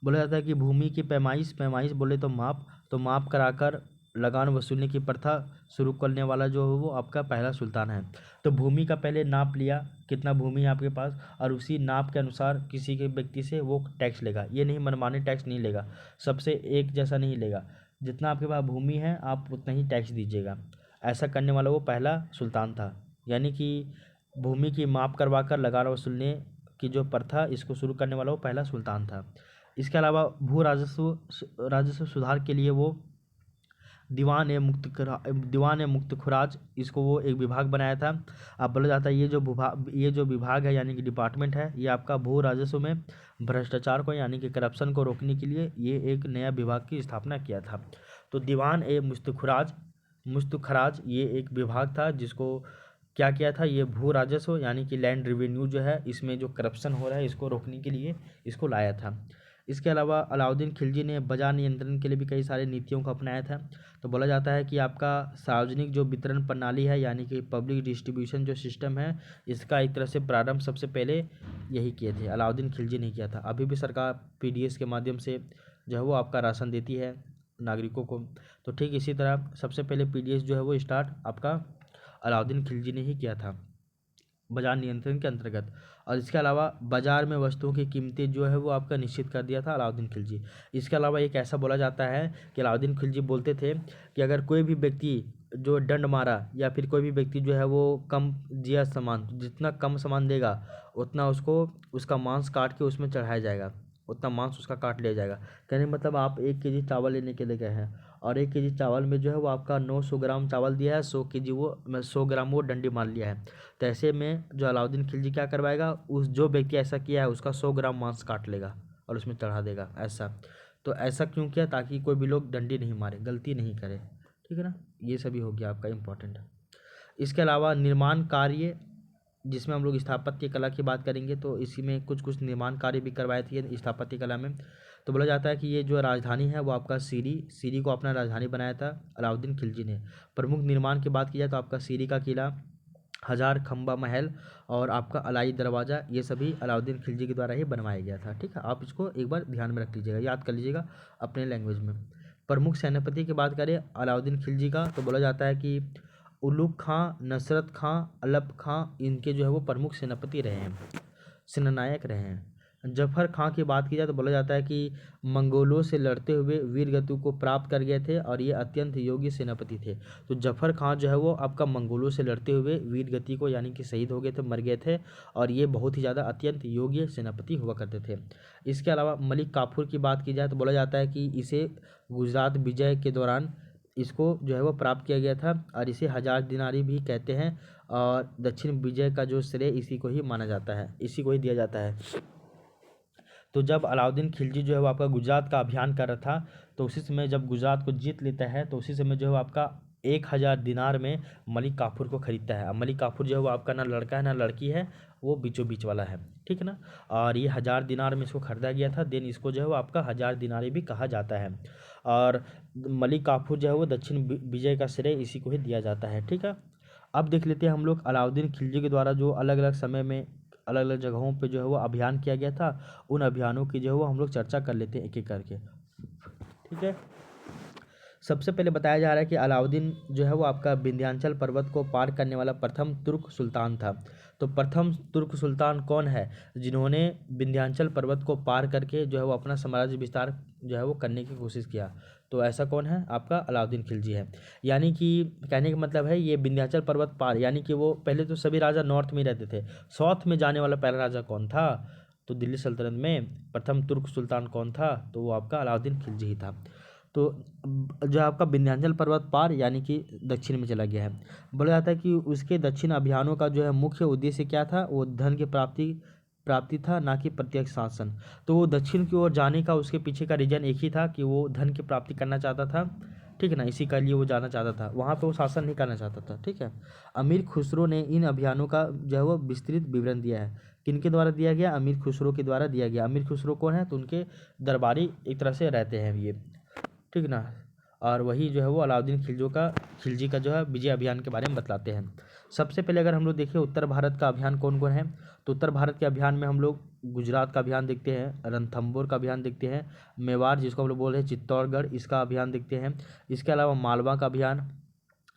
S1: बोला जाता है कि भूमि की पैमाइश बोले तो माप कराकर लगान वसूलने की प्रथा शुरू करने वाला जो है वो आपका पहला सुल्तान है। तो भूमि का पहले नाप लिया, कितना भूमि है आपके पास, और उसी नाप के अनुसार किसी के व्यक्ति से वो टैक्स लेगा। ये नहीं मनमाने टैक्स नहीं लेगा, सबसे एक जैसा नहीं लेगा। जितना आपके पास भूमि है आप उतना ही टैक्स दीजिएगा। ऐसा करने वाला वो पहला सुल्तान था। यानी कि भूमि की माप करवा कर लगान वसूलने की जो प्रथा इसको शुरू करने वाला वो पहला सुल्तान था। इसके अलावा भू राजस्व सुधार के लिए वो दीवान ए मुक्त खुराज इसको वो एक विभाग बनाया था। अब बोला जाता है ये जो विभाग है यानी कि डिपार्टमेंट है, ये आपका भू राजस्व में भ्रष्टाचार को यानी कि करप्शन को रोकने के लिए ये एक नया विभाग की स्थापना किया था। तो दीवान ए मुस्तखराज ये एक विभाग था जिसको क्या किया था, ये भू राजस्व यानी कि लैंड रेवेन्यू जो है इसमें जो करप्शन हो रहा है इसको रोकने के लिए इसको लाया था। इसके अलावा अलाउद्दीन खिलजी ने बाजार नियंत्रण के लिए भी कई सारे नीतियों को अपनाया था। तो बोला जाता है कि आपका सार्वजनिक जो वितरण प्रणाली है यानी कि पब्लिक डिस्ट्रीब्यूशन जो सिस्टम है इसका एक तरह से प्रारंभ सबसे पहले यही किए थे, अलाउद्दीन खिलजी ने किया था। अभी भी सरकार PDS के माध्यम से जो है वो आपका राशन देती है नागरिकों को। तो ठीक इसी तरह सबसे पहले PDS जो है वो स्टार्ट आपका अलाउद्दीन खिलजी ने ही किया था बाजार नियंत्रण के अंतर्गत। और इसके अलावा बाजार में वस्तुओं की कीमतें जो है वो आपका निश्चित कर दिया था अलाउद्दीन खिलजी। इसके अलावा एक ऐसा बोला जाता है कि अलाउद्दीन खिलजी बोलते थे कि अगर कोई भी व्यक्ति जो दंड मारा या फिर कोई भी व्यक्ति जो है वो कम दिया सामान, जितना कम सामान देगा उतना उसको उसका मांस काट के उसमें चढ़ाया जाएगा, उतना मांस उसका काट लिया जाएगा। कहने का मतलब आप 1 kg चावल लेने के लिए गए हैं और 1 kg चावल में जो है वो आपका 900 ग्राम चावल दिया है, 100 ग्राम वो डंडी मार लिया है। तो ऐसे में जो अलाउद्दीन खिलजी क्या करवाएगा, उस जो व्यक्ति ऐसा किया है उसका 100 ग्राम मांस काट लेगा और उसमें चढ़ा देगा। ऐसा तो ऐसा क्यों किया, ताकि कोई भी लोग डंडी नहीं मारे, गलती नहीं करे, ठीक है ना। ये सभी हो गया आपका इम्पोर्टेंट। इसके अलावा निर्माण कार्य जिसमें हम लोग स्थापत्य कला की बात करेंगे तो इसी में कुछ निर्माण कार्य भी करवाए थे स्थापत्य कला में। तो बोला जाता है कि ये जो राजधानी है वो आपका सीरी को अपना राजधानी बनाया था अलाउद्दीन खिलजी ने। प्रमुख निर्माण की बात की जाए तो आपका सीरी का किला, हजार खंबा महल और आपका अलाई दरवाज़ा, ये सभी अलाउद्दीन खिलजी के द्वारा ही बनवाया गया था। ठीक है, आप इसको एक बार ध्यान में रख लीजिएगा, याद कर लीजिएगा अपने लैंग्वेज में। प्रमुख सेनापति की बात करें अलाउद्दीन खिलजी का तो बोला जाता है कि उलुग खां, नसरत खां, अलप खां इनके जो है वो प्रमुख सेनापति रहे हैं, सेनानायक रहे हैं। जफर खां की बात की जाए तो बोला जाता है कि मंगोलों से लड़ते हुए वीरगति को प्राप्त कर गए थे और ये अत्यंत योग्य सेनापति थे। तो जफर खां जो है वो आपका मंगोलों से लड़ते हुए वीरगति को यानी कि शहीद हो गए थे, मर गए थे, और ये बहुत ही ज़्यादा अत्यंत योग्य सेनापति हुआ करते थे। इसके अलावा मलिक काफूर की बात की जाए तो बोला जाता है कि इसे गुजरात विजय के दौरान इसको जो है वो प्राप्त किया गया था और इसे 1000 दिनारी भी कहते हैं, और दक्षिण विजय का जो श्रेय इसी को ही माना जाता है, इसी को ही दिया जाता है। तो जब अलाउद्दीन खिलजी जो है वो आपका गुजरात का अभियान कर रहा था तो उसी समय जब गुजरात को जीत लेता है तो उसी समय जो है आपका 1000 दिनार में मलिक काफूर को खरीदता है। अब मलिक काफूर जो है वो आपका ना लड़का है ना लड़की है, वो बीचों बीच वाला है, ठीक है ना। और ये 1000 दिनार में इसको खरीदा गया था, देन इसको जो है वो आपका 1000 दिनारी भी कहा जाता है। और मलिक काफूर जो है वो दक्षिण विजय का श्रेय इसी को ही दिया जाता है, ठीक है। अब देख लेते हैं हम लोग अलाउद्दीन खिलजी के द्वारा जो अलग अलग समय में अलग अलग जगहों पे जो है वो अभियान किया गया था, उन अभियानों की जो है वो हम लोग चर्चा कर लेते हैं एक एक करके, ठीक है। सबसे पहले बताया जा रहा है कि अलाउद्दीन जो है वो आपका विंध्याचल पर्वत को पार करने वाला प्रथम तुर्क सुल्तान था। तो प्रथम तुर्क सुल्तान कौन है जिन्होंने विंध्याचल पर्वत को पार करके जो है वो अपना साम्राज्य विस्तार जो है वो करने की कोशिश किया, तो ऐसा कौन है, आपका अलाउद्दीन खिलजी है। यानी कि कहने का मतलब है ये विंध्याचल पर्वत पार, यानी कि वो पहले तो सभी राजा नॉर्थ में रहते थे, साउथ में जाने वाला पहला राजा कौन था, तो दिल्ली सल्तनत में प्रथम तुर्क सुल्तान कौन था, तो वो आपका अलाउद्दीन खिलजी ही था। तो जो आपका विंध्याचल पर्वत पार यानी कि दक्षिण में चला गया है। बोला जाता है कि उसके दक्षिण अभियानों का जो है मुख्य उद्देश्य क्या था, वो धन की प्राप्ति था, ना कि प्रत्यक्ष शासन। तो वो दक्षिण की ओर जाने का उसके पीछे का रीजन एक ही था कि वो धन की प्राप्ति करना चाहता था, ठीक है ना, इसी के लिए वो जाना चाहता था, वहाँ पे वो शासन नहीं करना चाहता था, ठीक है। अमीर खुसरो ने इन अभियानों का जो है वो विस्तृत विवरण दिया है। किनके द्वारा दिया गया, अमीर खुसरो के द्वारा दिया गया। अमीर खुसरो कौन है, तो उनके दरबारी एक तरह से रहते हैं ये, ठीक ना। और वही जो है वो अलाउद्दीन खिलजी का जो है विजय अभियान के बारे में बतलाते हैं। सबसे पहले अगर हम लोग देखें उत्तर भारत का अभियान कौन कौन है, तो उत्तर भारत के अभियान में हम लोग गुजरात का अभियान देखते हैं, रणथंबोर का अभियान देखते हैं, मेवाड़ जिसको हम लोग बोल रहे हैं चित्तौड़गढ़, इसका अभियान देखते हैं। इसके अलावा मालवा का अभियान,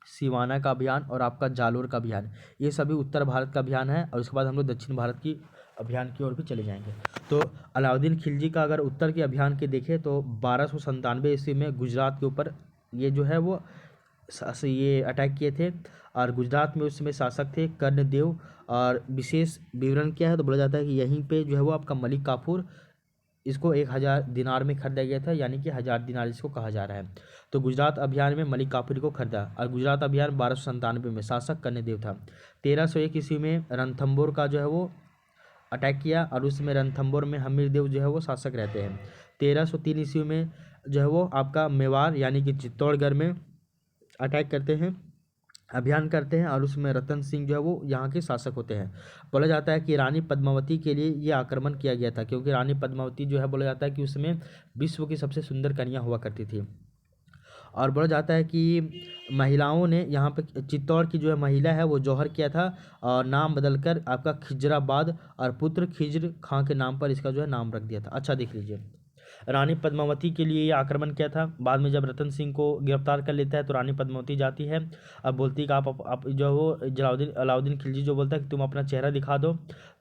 S1: सिवाना का अभियान और आपका जालोर का अभियान, ये सभी उत्तर भारत का अभियान है। और उसके बाद हम लोग दक्षिण भारत की अभियान की ओर भी चले जाएंगे। तो अलाउद्दीन खिलजी का अगर उत्तर के अभियान के देखें तो 1297 ईस्वी में गुजरात के ऊपर ये जो है वो ये अटैक किए थे। और गुजरात में उस समय शासक थे कर्णदेव। और विशेष विवरण क्या है तो बोला जाता है कि यहीं पे जो है वो आपका मलिक काफूर, इसको 1000 दिनार में खरीदा गया था, यानी कि 1000 दिनार इसको कहा जा रहा है। तो गुजरात अभियान में मलिक काफूर को खरीदा। और गुजरात अभियान 1297 में शासक कर्णदेव था। 1301 ईस्वी में रणथंबोर का जो है वो अटैक किया और उसमें रणथंबोर में हमीरदेव जो है वो शासक रहते हैं। 1303 ईस्वी में जो है वो आपका मेवाड़ यानी कि चित्तौड़गढ़ में अटैक करते हैं, अभियान करते हैं और उसमें रतन सिंह जो है वो यहाँ के शासक होते हैं। बोला जाता है कि रानी पद्मावती के लिए ये आक्रमण किया गया था, क्योंकि रानी पद्मावती जो है बोला जाता है कि उसमें विश्व की सबसे सुंदर कन्या हुआ करती थी। और बोला जाता है कि महिलाओं ने यहाँ पे चित्तौड़ की जो है महिला है वो जौहर किया था और नाम बदलकर आपका खिजराबाद और पुत्र खिज्र खां के नाम पर इसका जो है नाम रख दिया था। अच्छा देख लीजिए, रानी पद्मावती के लिए ये आक्रमण किया था। बाद में जब रतन सिंह को गिरफ्तार कर लेता है तो रानी पद्मावती जाती है, अब बोलती है कि आप जो हो अलाउद्दीन खिलजी जो बोलता है कि तुम अपना चेहरा दिखा दो,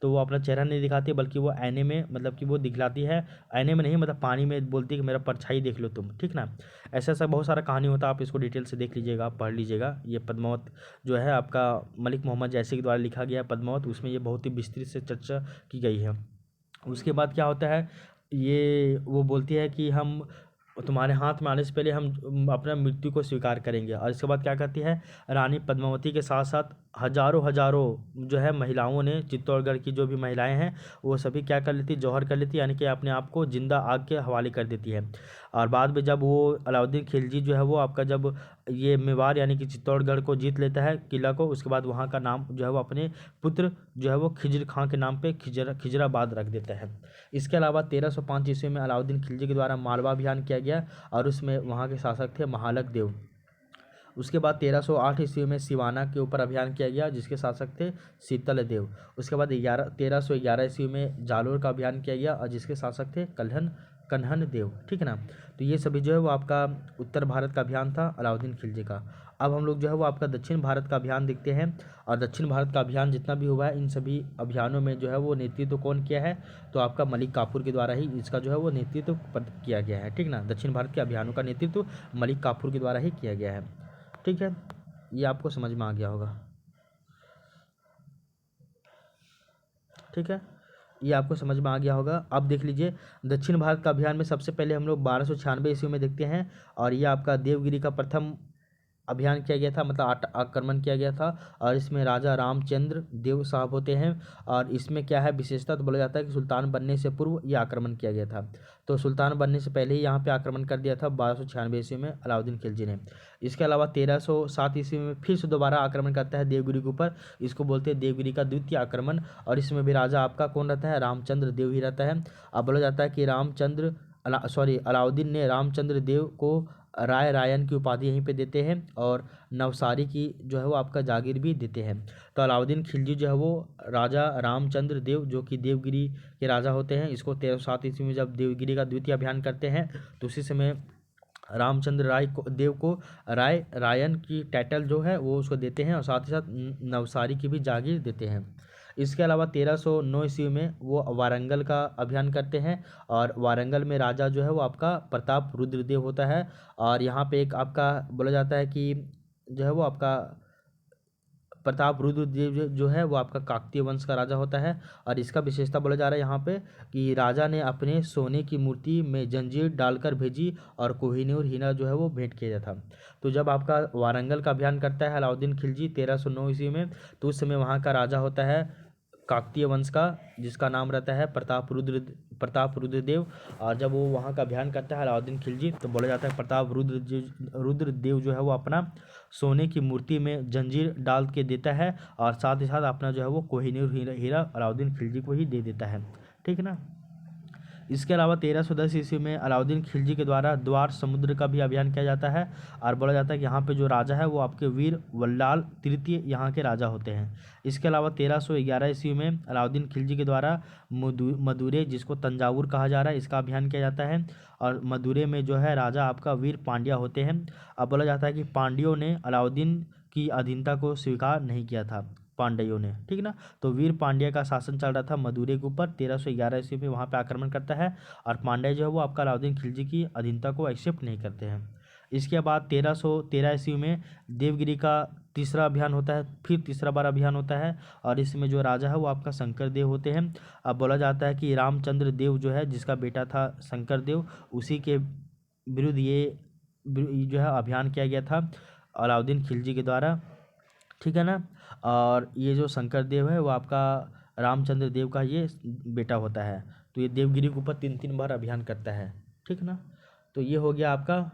S1: तो वो अपना चेहरा नहीं दिखाती बल्कि वो आईने में मतलब कि वो दिखलाती है, आईने में नहीं मतलब पानी में बोलती है कि मेरा परछाई देख लो तुम, ठीक ना। ऐसा ऐसा बहुत सारा कहानी होता है, आप इसको डिटेल से देख लीजिएगा, आप पढ़ लीजिएगा। ये पद्मावत जो है आपका मलिक मोहम्मद जैसी के द्वारा लिखा गया पद्मावत, उसमें ये बहुत ही विस्तृत से चर्चा की गई है। उसके बाद क्या होता है, ये वो बोलती है कि हम तुम्हारे हाथ में आने से पहले हम अपना मृत्यु को स्वीकार करेंगे। और इसके बाद क्या करती है, रानी पद्मावती के साथ साथ हजारों हजारों जो है महिलाओं ने, चित्तौड़गढ़ की जो भी महिलाएं हैं वो सभी क्या कर लेती, जौहर कर लेती, यानी कि अपने आप को जिंदा आग के हवाले कर देती है। और बाद में जब वो अलाउद्दीन खिलजी जो है वो आपका जब ये मेवाड़ यानी कि चित्तौड़गढ़ को जीत लेता है किला को, उसके बाद वहाँ का नाम जो है वो अपने पुत्र जो है वो खिज्र खां के नाम पे खिजराबाद रख देता है। इसके अलावा 1305 ईस्वी में अलाउद्दीन खिलजी के द्वारा मालवा अभियान किया गया और उसमें वहाँ के शासक थे महालक देव। उसके बाद 1308 ईस्वी में सिवाना के ऊपर अभियान किया गया जिसके शासक थे शीतल देव। उसके बाद 1311 ईस्वी में जालोर का अभियान किया गया और जिसके शासक थे कन्हन देव, ठीक है ना। तो ये सभी जो है वो आपका उत्तर भारत का अभियान था अलाउद्दीन खिलजी का। अब हम लोग जो है वो आपका दक्षिण भारत का अभियान देखते हैं। और दक्षिण भारत का अभियान जितना भी हुआ है इन सभी अभियानों में जो है वो नेतृत्व कौन किया है, तो आपका मलिक काफूर के द्वारा ही इसका जो है वो नेतृत्व किया गया है, ठीक ना। दक्षिण भारत के अभियानों का नेतृत्व मलिक काफूर के द्वारा ही किया गया है, ठीक है। ये आपको समझ में आ गया होगा, ठीक है, ये आपको समझ में आ गया होगा। अब देख लीजिए दक्षिण भारत का अभियान में सबसे पहले हम लोग 1296 ईस्वी में देखते हैं और ये आपका देवगिरी का प्रथम अभियान किया गया था, मतलब आक्रमण किया गया था। और इसमें राजा रामचंद्र देव साहब होते हैं। और इसमें क्या है विशेषता, तो बोला जाता है कि सुल्तान बनने से पूर्व ये आक्रमण किया गया था। तो सुल्तान बनने से पहले ही यहाँ पे आक्रमण कर दिया था 1296 ईस्वी में अलाउद्दीन खिलजी ने। इसके अलावा 1307 ईस्वी में फिर से दोबारा आक्रमण करता है देवगिरी के ऊपर, इसको बोलते हैं देवगिरी का द्वितीय आक्रमण। और इसमें भी राजा आपका कौन रहता है, रामचंद्र देव ही रहता है। अब बोला जाता है कि अलाउद्दीन ने रामचंद्र देव को रायन की उपाधि यहीं पे देते हैं और नवसारी की जो है वो आपका जागीर भी देते हैं। तो अलाउद्दीन खिलजी जो है वो राजा रामचंद्र देव जो कि देवगिरी के राजा होते हैं, इसको 1307 ईस्वी में जब देवगिरी का द्वितीय अभियान करते हैं तो उसी समय रामचंद्र देव को रायन की टाइटल जो है वो उसको देते हैं और साथ ही साथ नवसारी की भी जागीर देते हैं। इसके अलावा 1309 ईस्वी में वो वारंगल का अभियान करते हैं और वारंगल में राजा जो है वो आपका प्रताप रुद्रदेव होता है। और यहाँ पे एक आपका बोला जाता है कि जो है वो आपका प्रताप रुद्रदेव जो है वो आपका काकतीय वंश का राजा होता है। और इसका विशेषता बोला जा रहा है यहाँ पे कि राजा ने अपने सोने की मूर्ति में जंजीर डालकर भेजी और कोहिनूर हीरा जो है वो भेंट किया था। तो जब आपका वारंगल का अभियान करता है अलाउद्दीन खिलजी 1309 ईस्वी में, तो उस समय वहाँ का राजा होता है काकतीय वंश का जिसका नाम रहता है प्रताप रुद्रदेव। और जब वो वहाँ का अभियान करता है अलाउद्दीन खिलजी, तो बोला जाता है प्रताप रुद्रदेव जो है वो अपना सोने की मूर्ति में जंजीर डाल के देता है और साथ ही साथ अपना जो है वो कोहिनूर हीरा अलाउद्दीन खिलजी को ही दे देता है, ठीक है ना। इसके अलावा 1310 ईस्वी में अलाउद्दीन खिलजी के द्वारा द्वार समुद्र का भी अभियान किया जाता है और बोला जाता है कि यहाँ पे जो राजा है वो आपके वीर वल्लाल तृतीय यहाँ के राजा होते हैं। इसके अलावा 1311 ईस्वी में अलाउद्दीन खिलजी के द्वारा मदुरै, जिसको तंजावुर कहा जा रहा है, इसका अभियान किया जाता है और मदुरै में जो है राजा आपका वीर पांड्या होते हैं। अब बोला जाता है कि पांड्यों ने अलाउद्दीन की अधीनता को स्वीकार नहीं किया था, पांड्यों ने, ठीक ना। तो वीर पांड्या का शासन चल रहा था मदुरै के ऊपर। 1311 ईस्वी में वहाँ पे आक्रमण करता है और पांड्या जो है वो आपका अलाउद्दीन खिलजी की अधीनता को एक्सेप्ट नहीं करते हैं। इसके बाद 1313 ईस्वी में देवगिरी का तीसरा अभियान होता है, फिर तीसरा बार अभियान होता है और इसमें जो राजा है वो आपका शंकर देव होते हैं। अब बोला जाता है कि रामचंद्र देव जो है, जिसका बेटा था शंकर देव, उसी के विरुद्ध ये जो है अभियान किया गया था अलाउद्दीन खिलजी के द्वारा, ठीक है ना। और ये जो शंकर देव है वो आपका रामचंद्र देव का ये बेटा होता है। तो ये देवगिरी के ऊपर 3 बार अभियान करता है, ठीक ना। तो ये हो गया आपका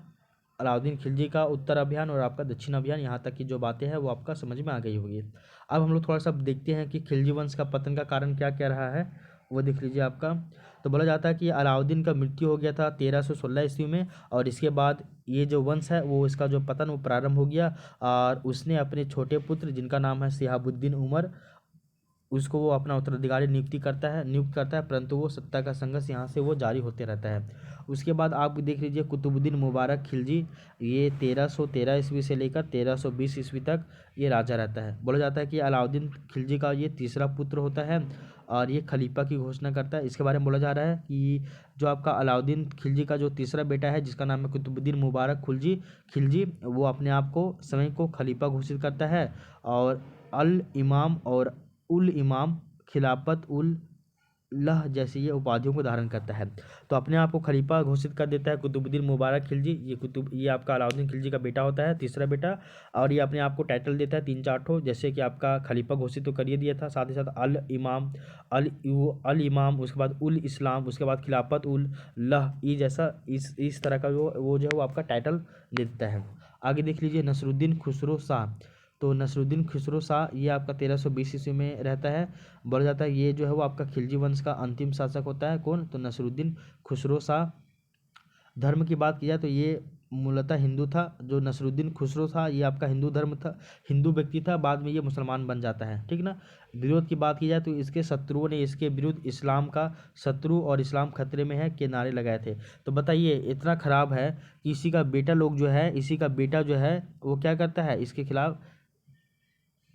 S1: अलाउद्दीन खिलजी का उत्तर अभियान और आपका दक्षिण अभियान। यहाँ तक की जो बातें हैं वो आपका समझ में आ गई होगी। अब हम लोग थोड़ा सा देखते हैं कि खिलजी वंश का पतन का कारण क्या क्या रहा है, वो देख लीजिए आपका। तो बोला जाता है कि अलाउद्दीन का मृत्यु हो गया था 1316 ईस्वी में और इसके बाद ये जो वंश है वो इसका जो पतन वो प्रारंभ हो गया और उसने अपने छोटे पुत्र, जिनका नाम है शिहाबुद्दीन उमर, उसको वो अपना उत्तराधिकारी नियुक्त करता है, परंतु वो सत्ता का संघर्ष यहाँ से वो जारी होते रहता है। उसके बाद आप देख लीजिए कुतुबुद्दीन मुबारक खिलजी, ये 1313 ईस्वी से लेकर 1320 ईस्वी तक ये राजा रहता है। बोला जाता है कि अलाउद्दीन खिलजी का ये तीसरा पुत्र होता है और ये खलीफा की घोषणा करता है। इसके बारे में बोला जा रहा है कि जो आपका अलाउद्दीन खिलजी का जो तीसरा बेटा है, जिसका नाम है कुतुबुद्दीन मुबारक खिलजी, वो अपने आप को समय को खलीफा घोषित करता है और अल इमाम और उल इमाम, खिलाफत उल लह जैसी ये उपाधियों को धारण करता है। तो अपने आप को खलीफा घोषित कर देता है कुतुबुद्दीन मुबारक खिलजी। ये आपका अलाउद्दीन खिलजी का बेटा होता है, तीसरा बेटा, और ये अपने आप को टाइटल देता है 3-4 ठो, जैसे कि आपका खलीफा घोषित तो कर दिया था, साथ ही साथ अल इमाम, उसके बाद उल इस्लाम, उसके बाद खिलाफत उल लह, ये जैसा इस तरह का वो जो है वो आपका टाइटल ले देता है। आगे देख लीजिए नसरुद्दीन खुसरो शाह। तो नसरुद्दीन खुसरो शाह ये आपका 1320 ईस्वी में रहता है। बोला जाता है ये जो है वो आपका खिलजी वंश का अंतिम शासक होता है। कौन? तो नसरुद्दीन खुसरो शाह। धर्म की बात की जाए तो ये मूलतः हिंदू था। जो नसरुद्दीन खुसरो था ये आपका हिंदू धर्म था, हिंदू व्यक्ति था, बाद में ये मुसलमान बन जाता है, ठीक ना। विरोध की बात की जाए तो इसके शत्रुओं ने इसके विरुद्ध इस्लाम का शत्रु और इस्लाम खतरे में है के नारे लगाए थे। तो बताइए इतना खराब है कि इसी का बेटा लोग जो है, इसी का बेटा जो है वो क्या करता है इसके खिलाफ,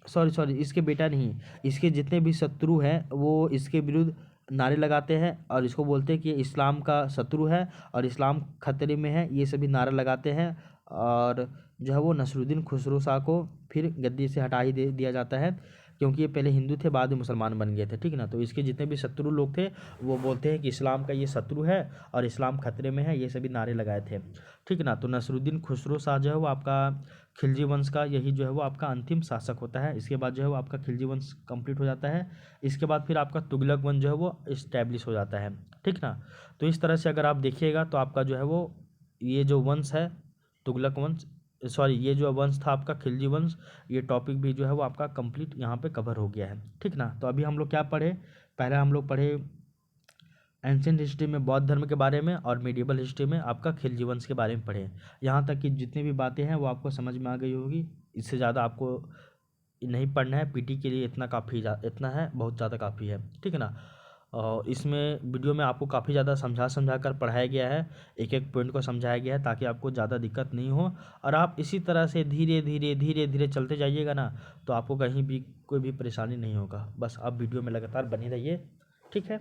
S1: सॉरी इसके बेटा नहीं, इसके जितने भी शत्रु हैं वो इसके विरुद्ध नारे लगाते हैं और इसको बोलते हैं कि इस्लाम का शत्रु है और इस्लाम खतरे में है, ये सभी नारा लगाते हैं। और जो है वो नसरुद्दीन खुसरो शाह को फिर गद्दी से हटा ही दे दिया जाता है, क्योंकि ये पहले हिंदू थे, बाद में मुसलमान बन गए थे, ठीक ना। तो इसके जितने भी शत्रु लोग थे वो बोलते हैं कि इस्लाम का ये शत्रु है और इस्लाम खतरे में है, ये सभी नारे लगाए थे, ठीक ना। तो नसरुद्दीन खुसरो शाह जो है वो आपका खिलजी वंश का यही जो है वो आपका अंतिम शासक होता है। इसके बाद जो है वो आपका खिलजी वंश कंप्लीट हो जाता है। इसके बाद फिर आपका तुगलक वंश जो है वो इस्टेब्लिश हो जाता है, ठीक ना। तो इस तरह से अगर आप देखिएगा तो आपका जो है वो ये जो वंश है तुगलक वंश, सॉरी ये जो वंश था आपका खिलजी वंश, ये टॉपिक भी जो है वो आपका कंप्लीट यहाँ पे कवर हो गया है, ठीक ना। तो अभी हम लोग क्या पढ़े, पहले हम लोग पढ़े एंशिएंट हिस्ट्री में बौद्ध धर्म के बारे में और मिडिवल हिस्ट्री में आपका खिलजी वंश के बारे में पढ़े। यहाँ तक कि जितनी भी बातें हैं वो आपको समझ में आ गई होगी। इससे ज़्यादा आपको नहीं पढ़ना है, पीटी के लिए इतना काफ़ी इतना है, बहुत ज़्यादा काफ़ी है, ठीक है ना। और इसमें वीडियो में आपको काफ़ी ज़्यादा समझा कर पढ़ाया गया है, एक एक पॉइंट को समझाया गया है ताकि आपको ज़्यादा दिक्कत नहीं हो। और आप इसी तरह से धीरे धीरे चलते जाइएगा ना, तो आपको कहीं भी कोई भी परेशानी नहीं होगा। बस आप वीडियो में लगातार बने रहिए, ठीक है।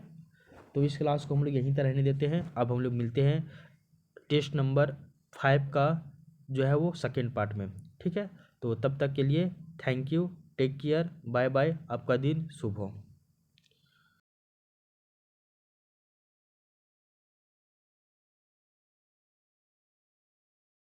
S1: तो इस क्लास को हम लोग यहीं तक रहने देते हैं। अब हम लोग मिलते हैं टेस्ट नंबर 5 का जो है वो सेकेंड पार्ट में, ठीक है। तो तब तक के लिए thank you, take care, bye bye, आपका दिन शुभ हो।